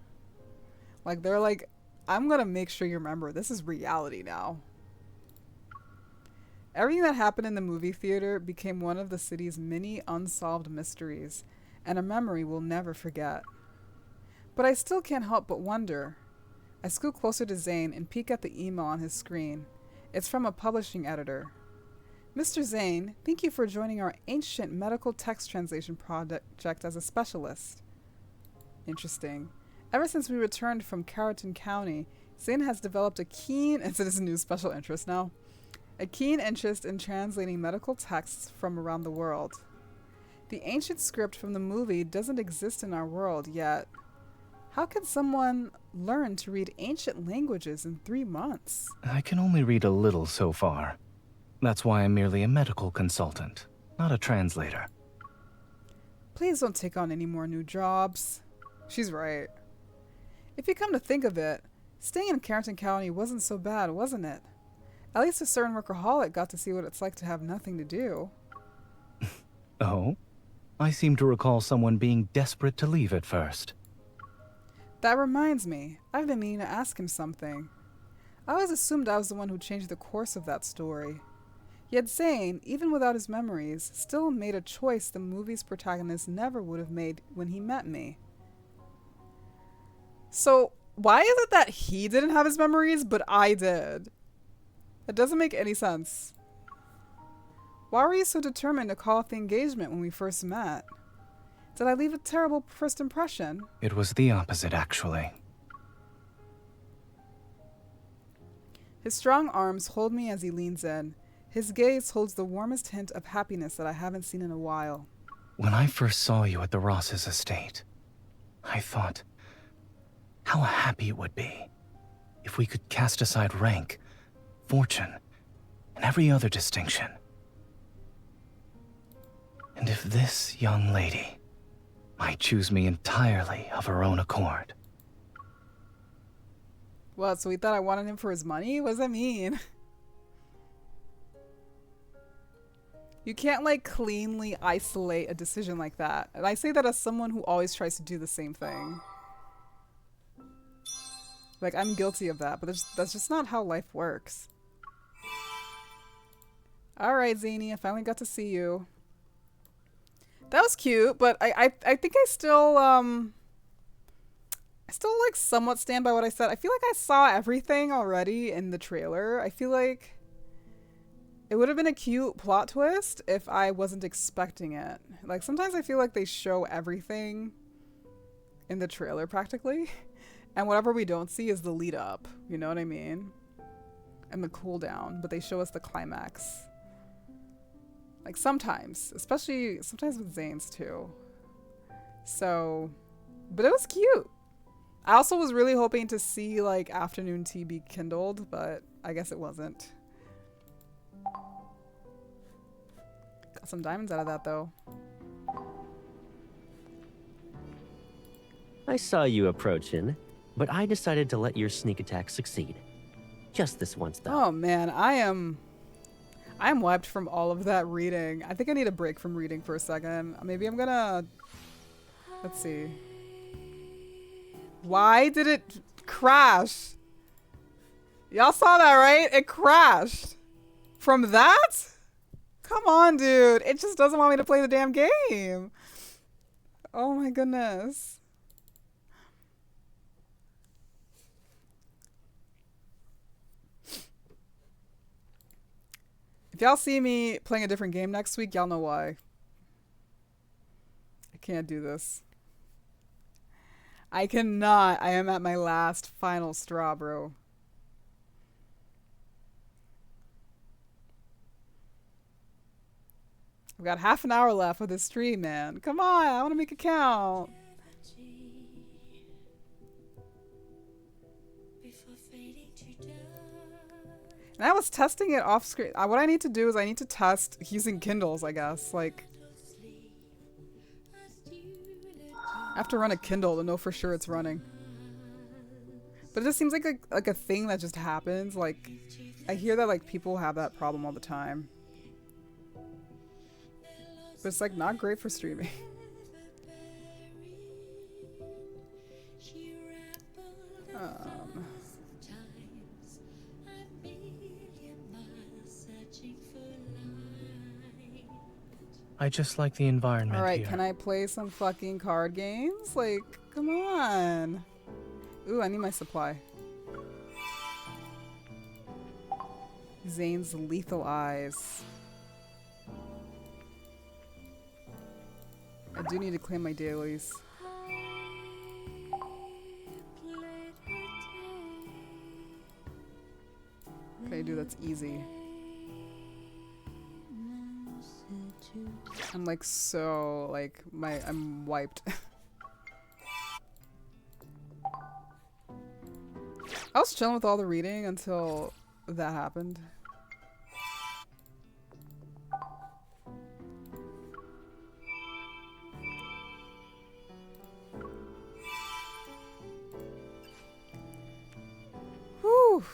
Like, they're like, I'm gonna make sure you remember, this is reality now. Everything that happened in the movie theater became one of the city's many unsolved mysteries, and a memory we'll never forget. But I still can't help but wonder. I scoot closer to Zane and peek at the email on his screen. It's from a publishing editor. Mr. Zane, thank you for joining our ancient medical text translation project as a specialist. Interesting. Ever since we returned from Carrollton County, Zane has developed a keen, it's his new special interest now, a keen interest in translating medical texts from around the world. The ancient script from the movie doesn't exist in our world yet. How can someone learn to read ancient languages in 3 months?
I can only read a little so far. That's why I'm merely a medical consultant, not a translator.
Please don't take on any more new jobs. She's right. If you come to think of it, staying in Carrollton County wasn't so bad, wasn't it? At least a certain workaholic got to see what it's like to have nothing to do.
Oh? I seem to recall someone being desperate to leave at first.
That reminds me, I've been meaning to ask him something. I always assumed I was the one who changed the course of that story. Yet Zane, even without his memories, still made a choice the movie's protagonist never would have made when he met me. So, why is it that he didn't have his memories, but I did? That doesn't make any sense. Why were you so determined to call off the engagement when we first met? Did I leave a terrible first impression?
It was the opposite, actually.
His strong arms hold me as he leans in. His gaze holds the warmest hint of happiness that I haven't seen in a while.
When I first saw you at the Ross's estate, I thought how happy it would be if we could cast aside rank, fortune, and every other distinction. And if this young lady might choose me entirely of her own accord.
What, so he thought I wanted him for his money? What does that mean? You can't, like, cleanly isolate a decision like that. And I say that as someone who always tries to do the same thing. Like, I'm guilty of that, but that's just not how life works. Alright, Zany, I finally got to see you. That was cute, but I think I still, like, somewhat stand by what I said. I feel like I saw everything already in the trailer. I feel like it would have been a cute plot twist if I wasn't expecting it. Like, sometimes I feel like they show everything in the trailer, practically. And whatever we don't see is the lead up. You know what I mean? And the cooldown. But they show us the climax. Like, sometimes. Especially, sometimes with Zane's, too. So, but it was cute. I also was really hoping to see, like, afternoon tea be kindled, but I guess it wasn't. Got some diamonds out of that, though.
I saw you approaching, but I decided to let your sneak attack succeed. Just this once, though.
Oh, man. I'm wiped from all of that reading. I think I need a break from reading for a second. Maybe I'm gonna... Let's see. Why did it crash? Y'all saw that, right? It crashed. From that? Come on, dude. It just doesn't want me to play the damn game. Oh my goodness. If y'all see me playing a different game next week, y'all know why. I can't do this. I cannot. I am at my last final straw, bro. I've got half an hour left of this stream, man. Come on, I want to make it count. And I was testing it off screen. What I need to do is I need to test using Kindles, I guess. Like, I have to run a Kindle to know for sure it's running. But it just seems like a thing that just happens. Like, I hear that like people have that problem all the time. But it's like not great for streaming.
I just like the environment
All right,
here.
can I play some fucking card games? Like, come on. Ooh, I need my supply. Zane's Lethal Eyes. I do need to claim my dailies. Okay, dude, that's easy. I'm like so, like, I'm wiped. I was chilling with all the reading until that happened. Whew.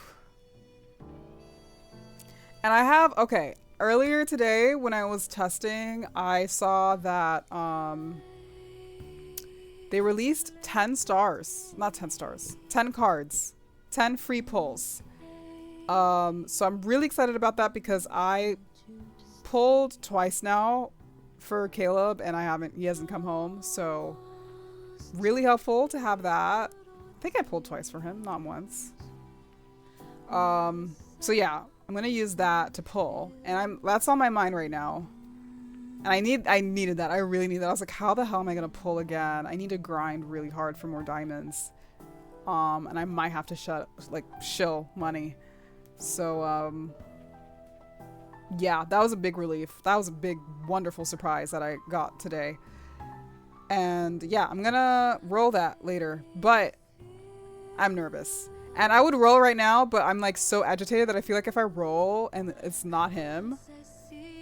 And I have, okay, earlier today when I was testing, I saw that they released 10 stars. Not 10 stars. 10 cards. 10 free pulls. So I'm really excited about that because I pulled twice now for Caleb and he hasn't come home. So really helpful to have that. I think I pulled twice for him, not once. So yeah, I'm gonna use that to pull, and that's on my mind right now. And I needed that. I really need that. I was like, how the hell am I gonna pull again? I need to grind really hard for more diamonds. And I might have to shill money. So yeah, that was a big relief. That was a big, wonderful surprise that I got today. And yeah, I'm gonna roll that later, but I'm nervous. And I would roll right now, but I'm like so agitated that I feel like if I roll and it's not him,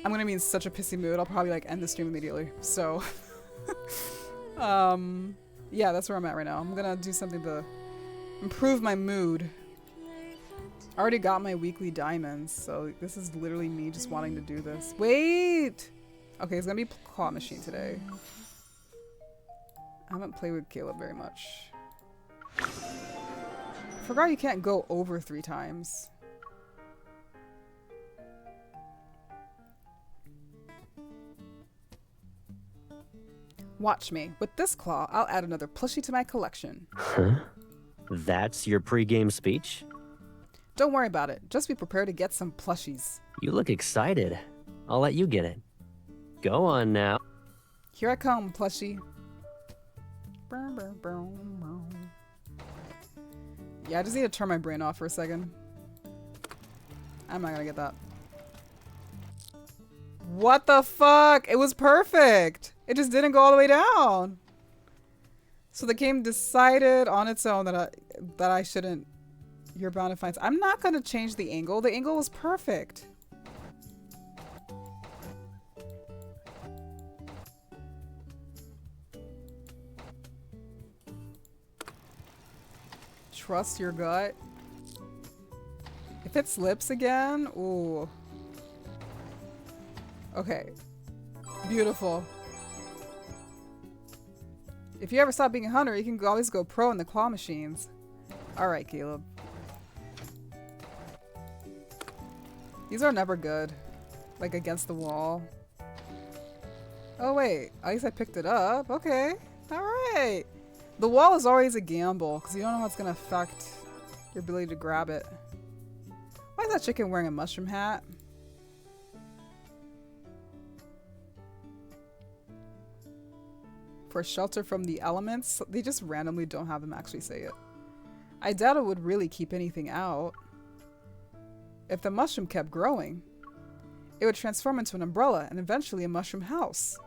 I'm gonna be in such a pissy mood. I'll probably like end the stream immediately. So yeah, that's where I'm at right now. I'm gonna do something to improve my mood. I already got my weekly diamonds, so this is literally me just wanting to do this. Wait! Okay, it's gonna be claw machine today. I haven't played with Caleb very much. I forgot you can't go over 3 times. Watch me. With this claw, I'll add another plushie to my collection.
Huh? That's your pre-game speech?
Don't worry about it. Just be prepared to get some plushies.
You look excited. I'll let you get it. Go on now.
Here I come, plushie. Yeah, I just need to turn my brain off for a second. I'm not gonna get that. What the fuck? It was perfect! It just didn't go all the way down. So the game decided on its own that I shouldn't. You're bound to find. I'm not gonna change the angle. The angle was perfect. Trust your gut. If it slips again, ooh. Okay. Beautiful. If you ever stop being a hunter, you can always go pro in the claw machines. Alright, Caleb. These are never good. Like against the wall. Oh wait, at least I picked it up. Okay. Alright. The wall is always a gamble, because you don't know how it's going to affect your ability to grab it. Why is that chicken wearing a mushroom hat? For shelter from the elements? They just randomly don't have them actually say it. I doubt it would really keep anything out. If the mushroom kept growing, it would transform into an umbrella and eventually a mushroom house.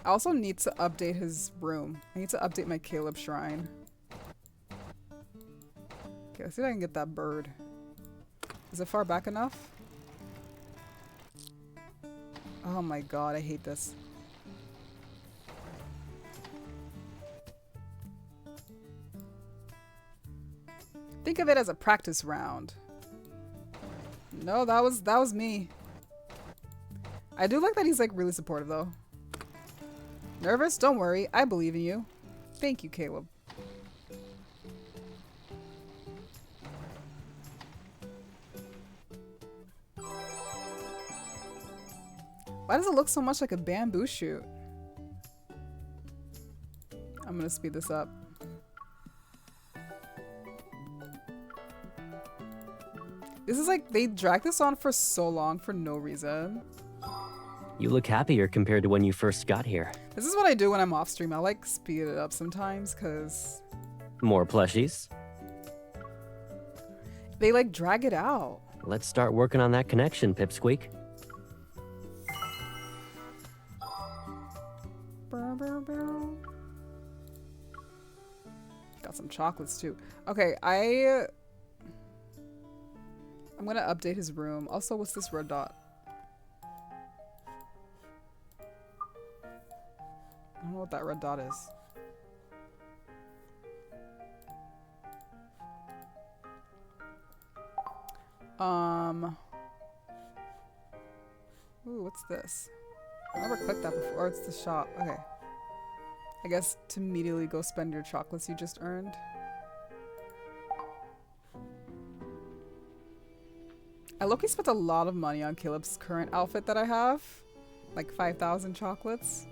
I also need to update his room. I need to update my Caleb shrine. Okay, let's see if I can get that bird. Is it far back enough? Oh my god, I hate this. Think of it as a practice round. No, that was me. I do like that he's like really supportive though. Nervous? Don't worry. I believe in you. Thank you, Caleb. Why does it look so much like a bamboo shoot? I'm gonna speed this up. This is like, they dragged this on for so long for no reason.
You look happier compared to when you first got here.
This is what I do when I'm off stream. I like speed it up sometimes because
More plushies?
they like drag it out.
Let's start working on that connection, Pipsqueak.
Got some chocolates too. Okay, I'm gonna update his room. Also, what's this red dot? I don't know what that red dot is. Ooh, what's this? I never clicked that before. It's the shop. Okay. I guess to immediately go spend your chocolates you just earned. I low-key spent a lot of money on Caleb's current outfit that I have. Like 5,000 chocolates.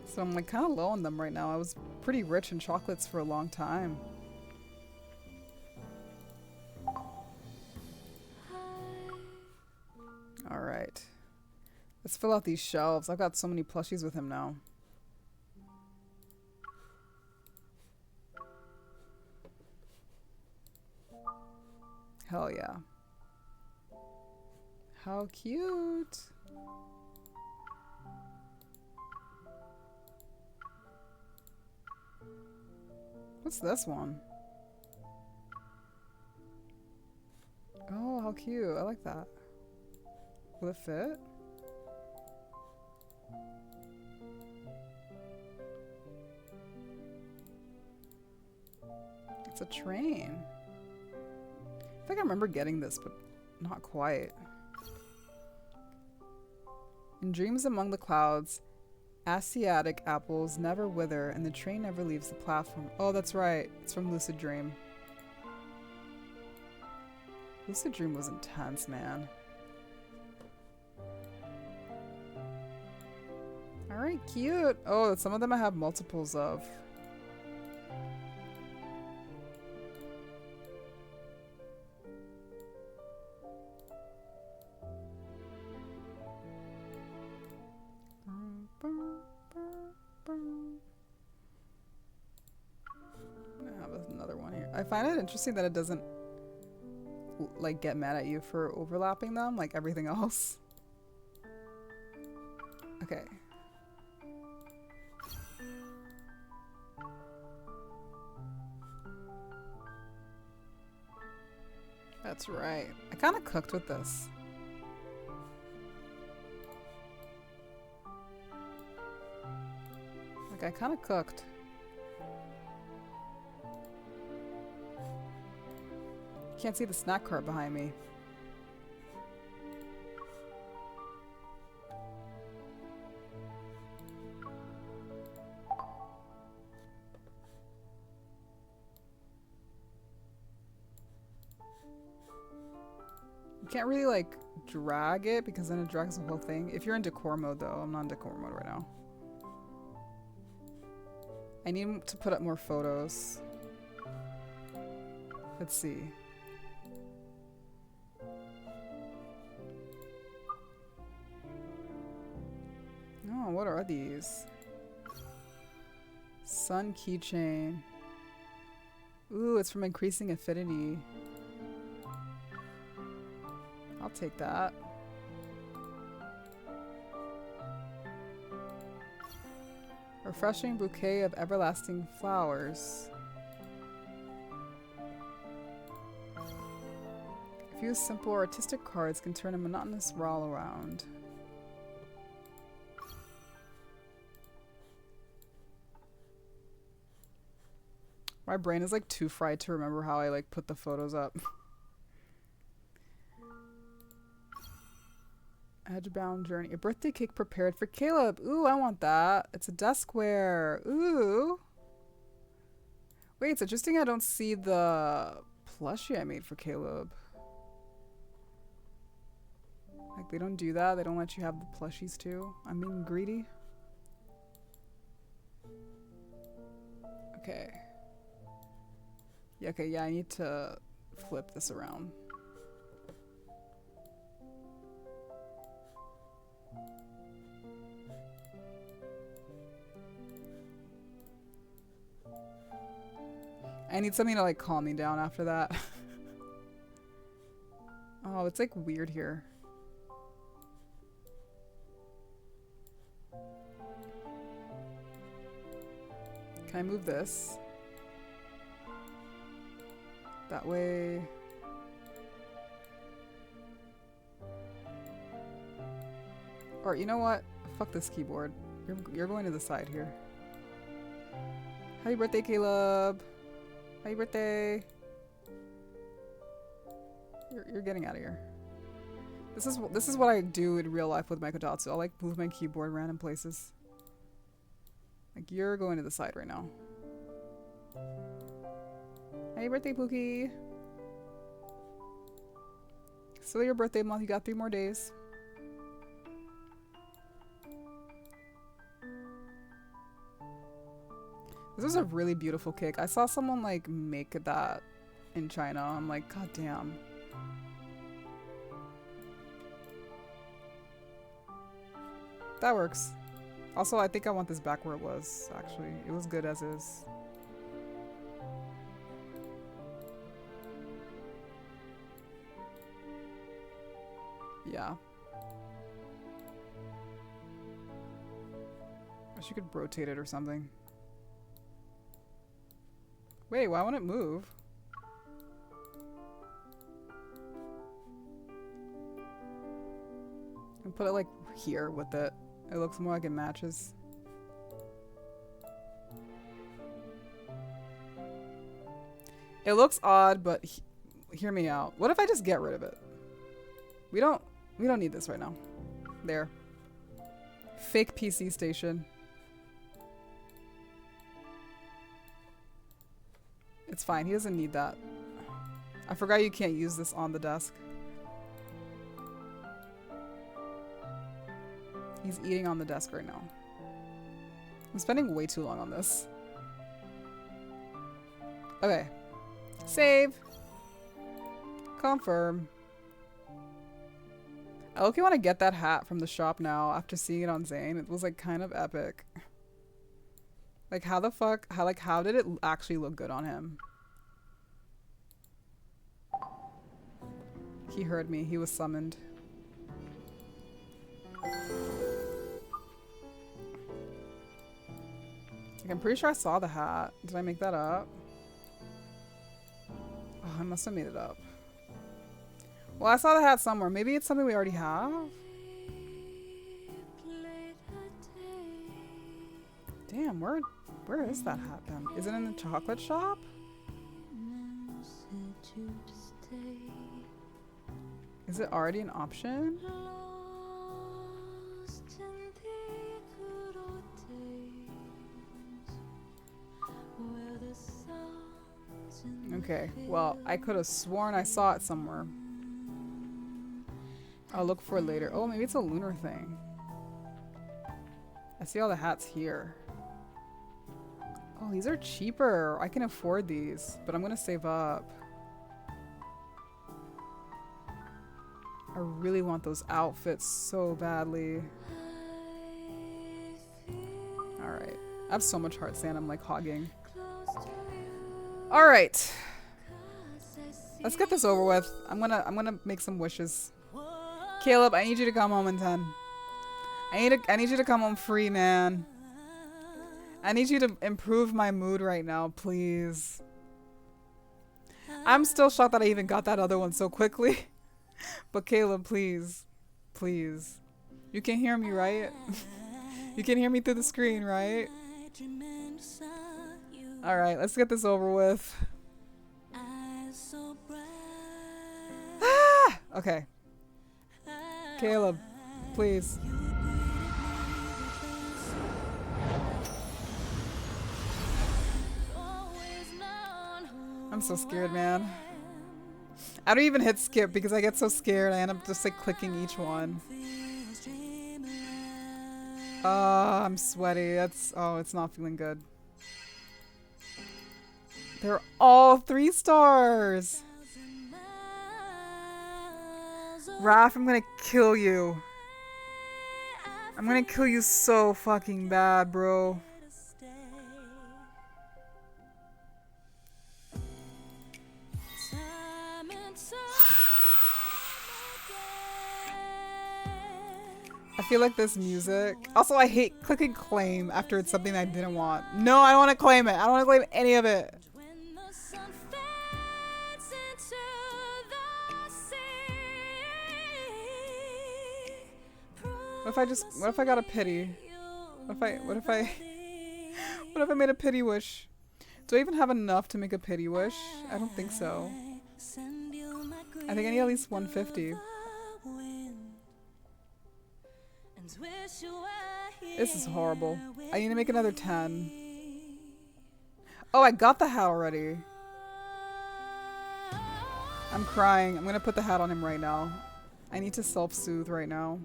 So I'm like kind of low on them right now. I was pretty rich in chocolates for a long time. Let's fill out these shelves. I've got so many plushies with him now. Hell yeah. How cute. What's this one? Oh, how cute. I like that. Will it fit? It's a train. I think I remember getting this, but not quite. In dreams among the clouds, Asiatic apples never wither, and the train never leaves the platform. Oh, that's right. It's from Lucid Dream. Lucid Dream was intense, man. Alright, cute. Oh, some of them I have multiples of. I have another one here. I find it interesting that it doesn't like get mad at you for overlapping them like everything else. Okay. That's right. I kind of cooked with this. Like, I kind of cooked. Can't see the snack cart behind me. You can't really like drag it because then it drags the whole thing. If you're in decor mode though, I'm not in decor mode right now. I need to put up more photos. Let's see. Oh, what are these? Sun keychain. Ooh, it's from increasing affinity. I'll take that. Refreshing bouquet of everlasting flowers. A few simple artistic cards can turn a monotonous roll around. My brain is like too fried to remember how I like put the photos up. Edgebound journey. A birthday cake prepared for Caleb. Ooh, I want that. It's a deskwear. Ooh. Wait, it's interesting I don't see the plushie I made for Caleb. Like, they don't do that. They don't let you have the plushies too. I'm being greedy. Okay. Yeah, okay, yeah, I need to flip this around. I need something to like calm me down after that. Oh, it's like weird here. Can I move this? That way. Or you know what? Fuck this keyboard. You're going to the side here. Happy birthday, Caleb. Happy birthday. You're getting out of here. This is what I do in real life with my Kotatsu. I'll like move my keyboard random places. Like you're going to the side right now. Happy birthday, Pookie. Still your birthday month. You got 3 more days. This is a really beautiful cake. I saw someone like make that in China. I'm like, god damn. That works. Also, I think I want this back where it was, actually. It was good as is. Yeah. Wish you could rotate it or something. Wait, why won't it move? And put it like here with it. It looks more like it matches. It looks odd, but hear me out. What if I just get rid of it? We don't need this right now. There. Fake PC station. It's fine. He doesn't need that. I forgot you can't use this on the desk. He's eating on the desk right now. I'm spending way too long on this. Okay. Save. Confirm. I look, you want to get that hat from the shop now after seeing it on Zane. It was like kind of epic. Like how the fuck, how did it actually look good on him? He heard me. He was summoned. Like, I'm pretty sure I saw the hat. Did I make that up? Oh, I must have made it up. Well, I saw the hat somewhere. Maybe it's something we already have? Damn, where is that hat then? Is it in the chocolate shop? Is it already an option? Okay, well, I could have sworn I saw it somewhere. I'll look for it later. Oh, maybe it's a lunar thing. I see all the hats here. Oh, these are cheaper. I can afford these, but I'm gonna save up. I really want those outfits so badly. Alright. I have so much heart sand, I'm like hogging. Alright. Let's get this over with. I'm gonna make some wishes. Caleb, I need you to come home in 10. I need you to come home free, man. I need you to improve my mood right now, please. I'm still shocked that I even got that other one so quickly. But Caleb, please. Please. You can hear me, right? You can hear me through the screen, right? Alright, let's get this over with. Ah! Okay. Caleb, please. I'm so scared, man. I don't even hit skip because I get so scared. I end up just like clicking each one. I'm sweaty. It's not feeling good. They're all 3 stars. Raph, I'm gonna kill you. I'm gonna kill you so fucking bad, bro. I feel like this music. Also, I hate clicking claim after it's something I didn't want. No, I don't want to claim it. I don't want to claim any of it. What if I got a pity? What if I made a pity wish? Do I even have enough to make a pity wish? I don't think so. I think I need at least 150. This is horrible. I need to make another 10. Oh, I got the hat already. I'm crying. I'm gonna put the hat on him right now. I need to self-soothe right now.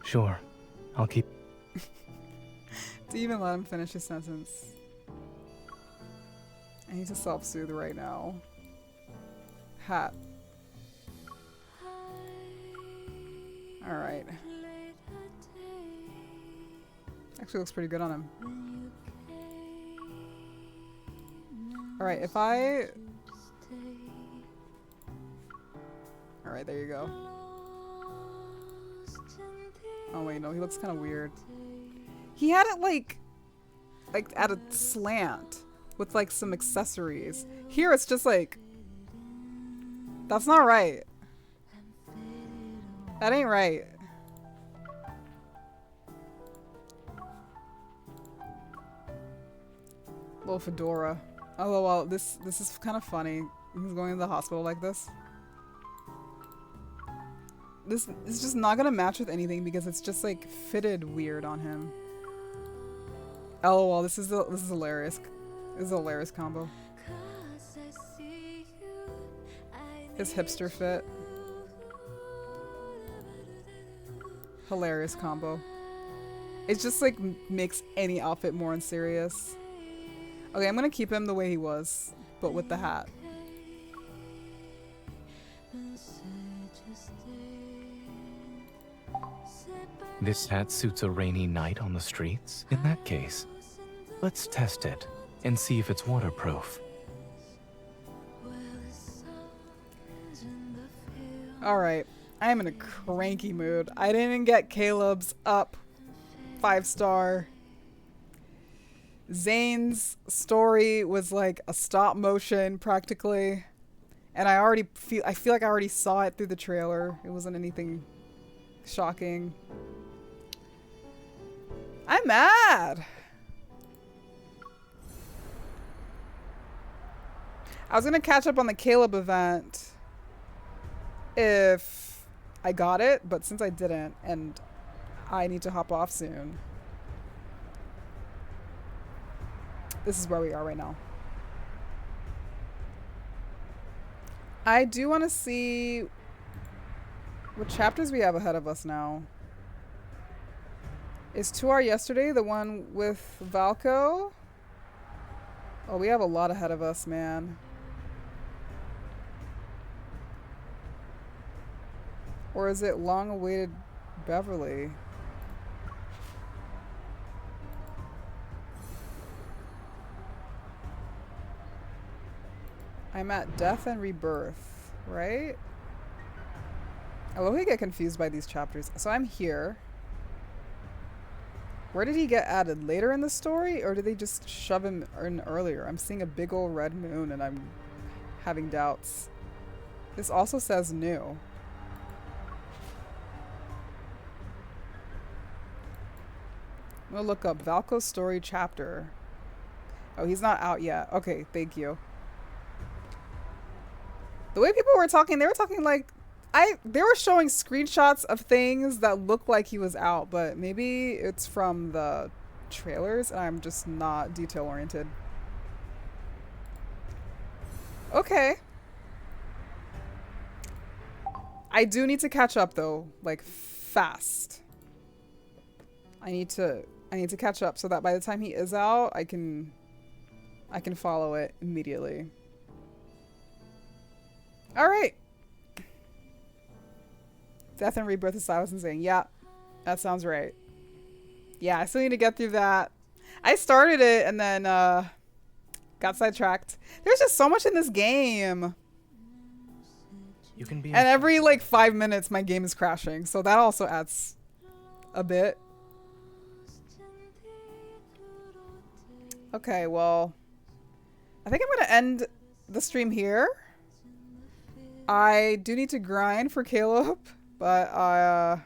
Sure. I'll keep...
To even let him finish his sentence. I need to self-soothe right now. Hat. Alright. Actually looks pretty good on him. Alright, if I... Alright, there you go. Oh wait, no, he looks kind of weird. He had it like at a slant with like some accessories. Here it's just like, that's not right. That ain't right. Little fedora. Oh well, this is kind of funny. He's going to the hospital like this. This is just not gonna match with anything because it's just like fitted weird on him. LOL, this is hilarious. This is a hilarious combo. His hipster fit. Hilarious combo. It just like makes any outfit more unserious. Okay, I'm gonna keep him the way he was, but with the hat.
This hat suits a rainy night on the streets? In that case, let's test it and see if it's waterproof.
Alright, I am in a cranky mood. I didn't get Caleb's up 5-star. Zane's story was like a stop motion practically. And I feel like I already saw it through the trailer. It wasn't anything shocking. I'm mad. I was gonna catch up on the Caleb event if I got it, but since I didn't, and I need to hop off soon, this is where we are right now. I do want to see what chapters we have ahead of us now. Is 2 Hour Yesterday the one with Valko? Oh, we have a lot ahead of us, man. Or is it Long Awaited Beverly? I'm at Death and Rebirth, right? I love how I get confused by these chapters. So I'm here. Where did he get added? Later in the story? Or did they just shove him in earlier? I'm seeing a big old red moon and I'm having doubts. This also says new. I'm gonna look up Valko's story chapter. Oh, he's not out yet. Okay, thank you. The way people were talking, they were talking like they were showing screenshots of things that looked like he was out, but maybe it's from the trailers and I'm just not detail oriented. Okay. I do need to catch up though, like fast. I need to catch up so that by the time he is out, I can follow it immediately. All right. Death and Rebirth of Silas and Zane. Yeah, that sounds right. Yeah, I still need to get through that. I started it and then got sidetracked. There's just so much in this game.
You can be
and every like 5 minutes my game is crashing. So that also adds a bit. Okay, well, I think I'm going to end the stream here. I do need to grind for Caleb, but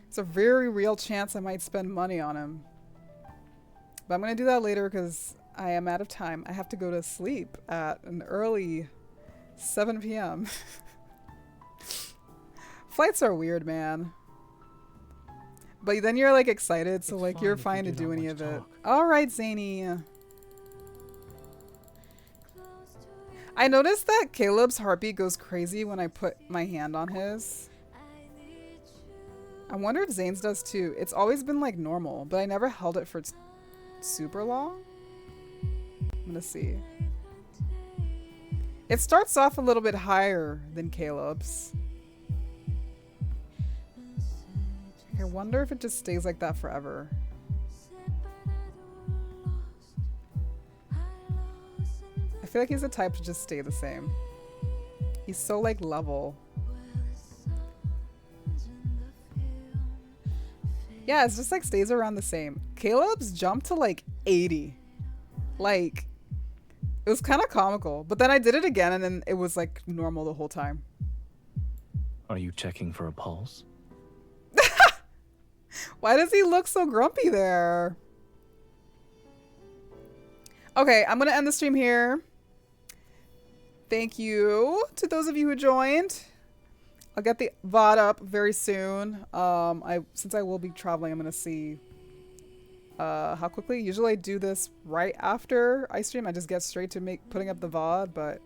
it's a very real chance I might spend money on him. But I'm going to do that later because I am out of time. I have to go to sleep at an early 7 p.m. Flights are weird, man. But then you're like excited, so like you're fine to do any of it. All right, Zany. I noticed that Caleb's heartbeat goes crazy when I put my hand on his. I wonder if Zane's does too. It's always been like normal, but I never held it for super long. I'm gonna see. It starts off a little bit higher than Caleb's. I wonder if it just stays like that forever. I feel like he's the type to just stay the same. He's so like level. Yeah, it's just like stays around the same. Caleb's jumped to like 80. Like, it was kind of comical. But then I did it again and then it was like normal the whole time.
Are you checking for a pulse?
Why does he look so grumpy there? Okay, I'm going to end the stream here. Thank you to those of you who joined. I'll get the VOD up very soon. Since I will be traveling, I'm going to see how quickly. Usually I do this right after I stream. I just get straight to putting up the VOD, but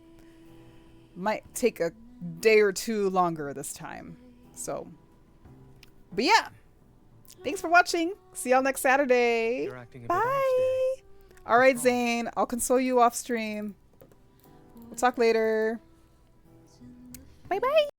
might take a day or two longer this time. So, but yeah. Thanks for watching. See y'all next Saturday. Bye. All right, Zane. I'll console you off stream. We'll talk later. Bye-bye.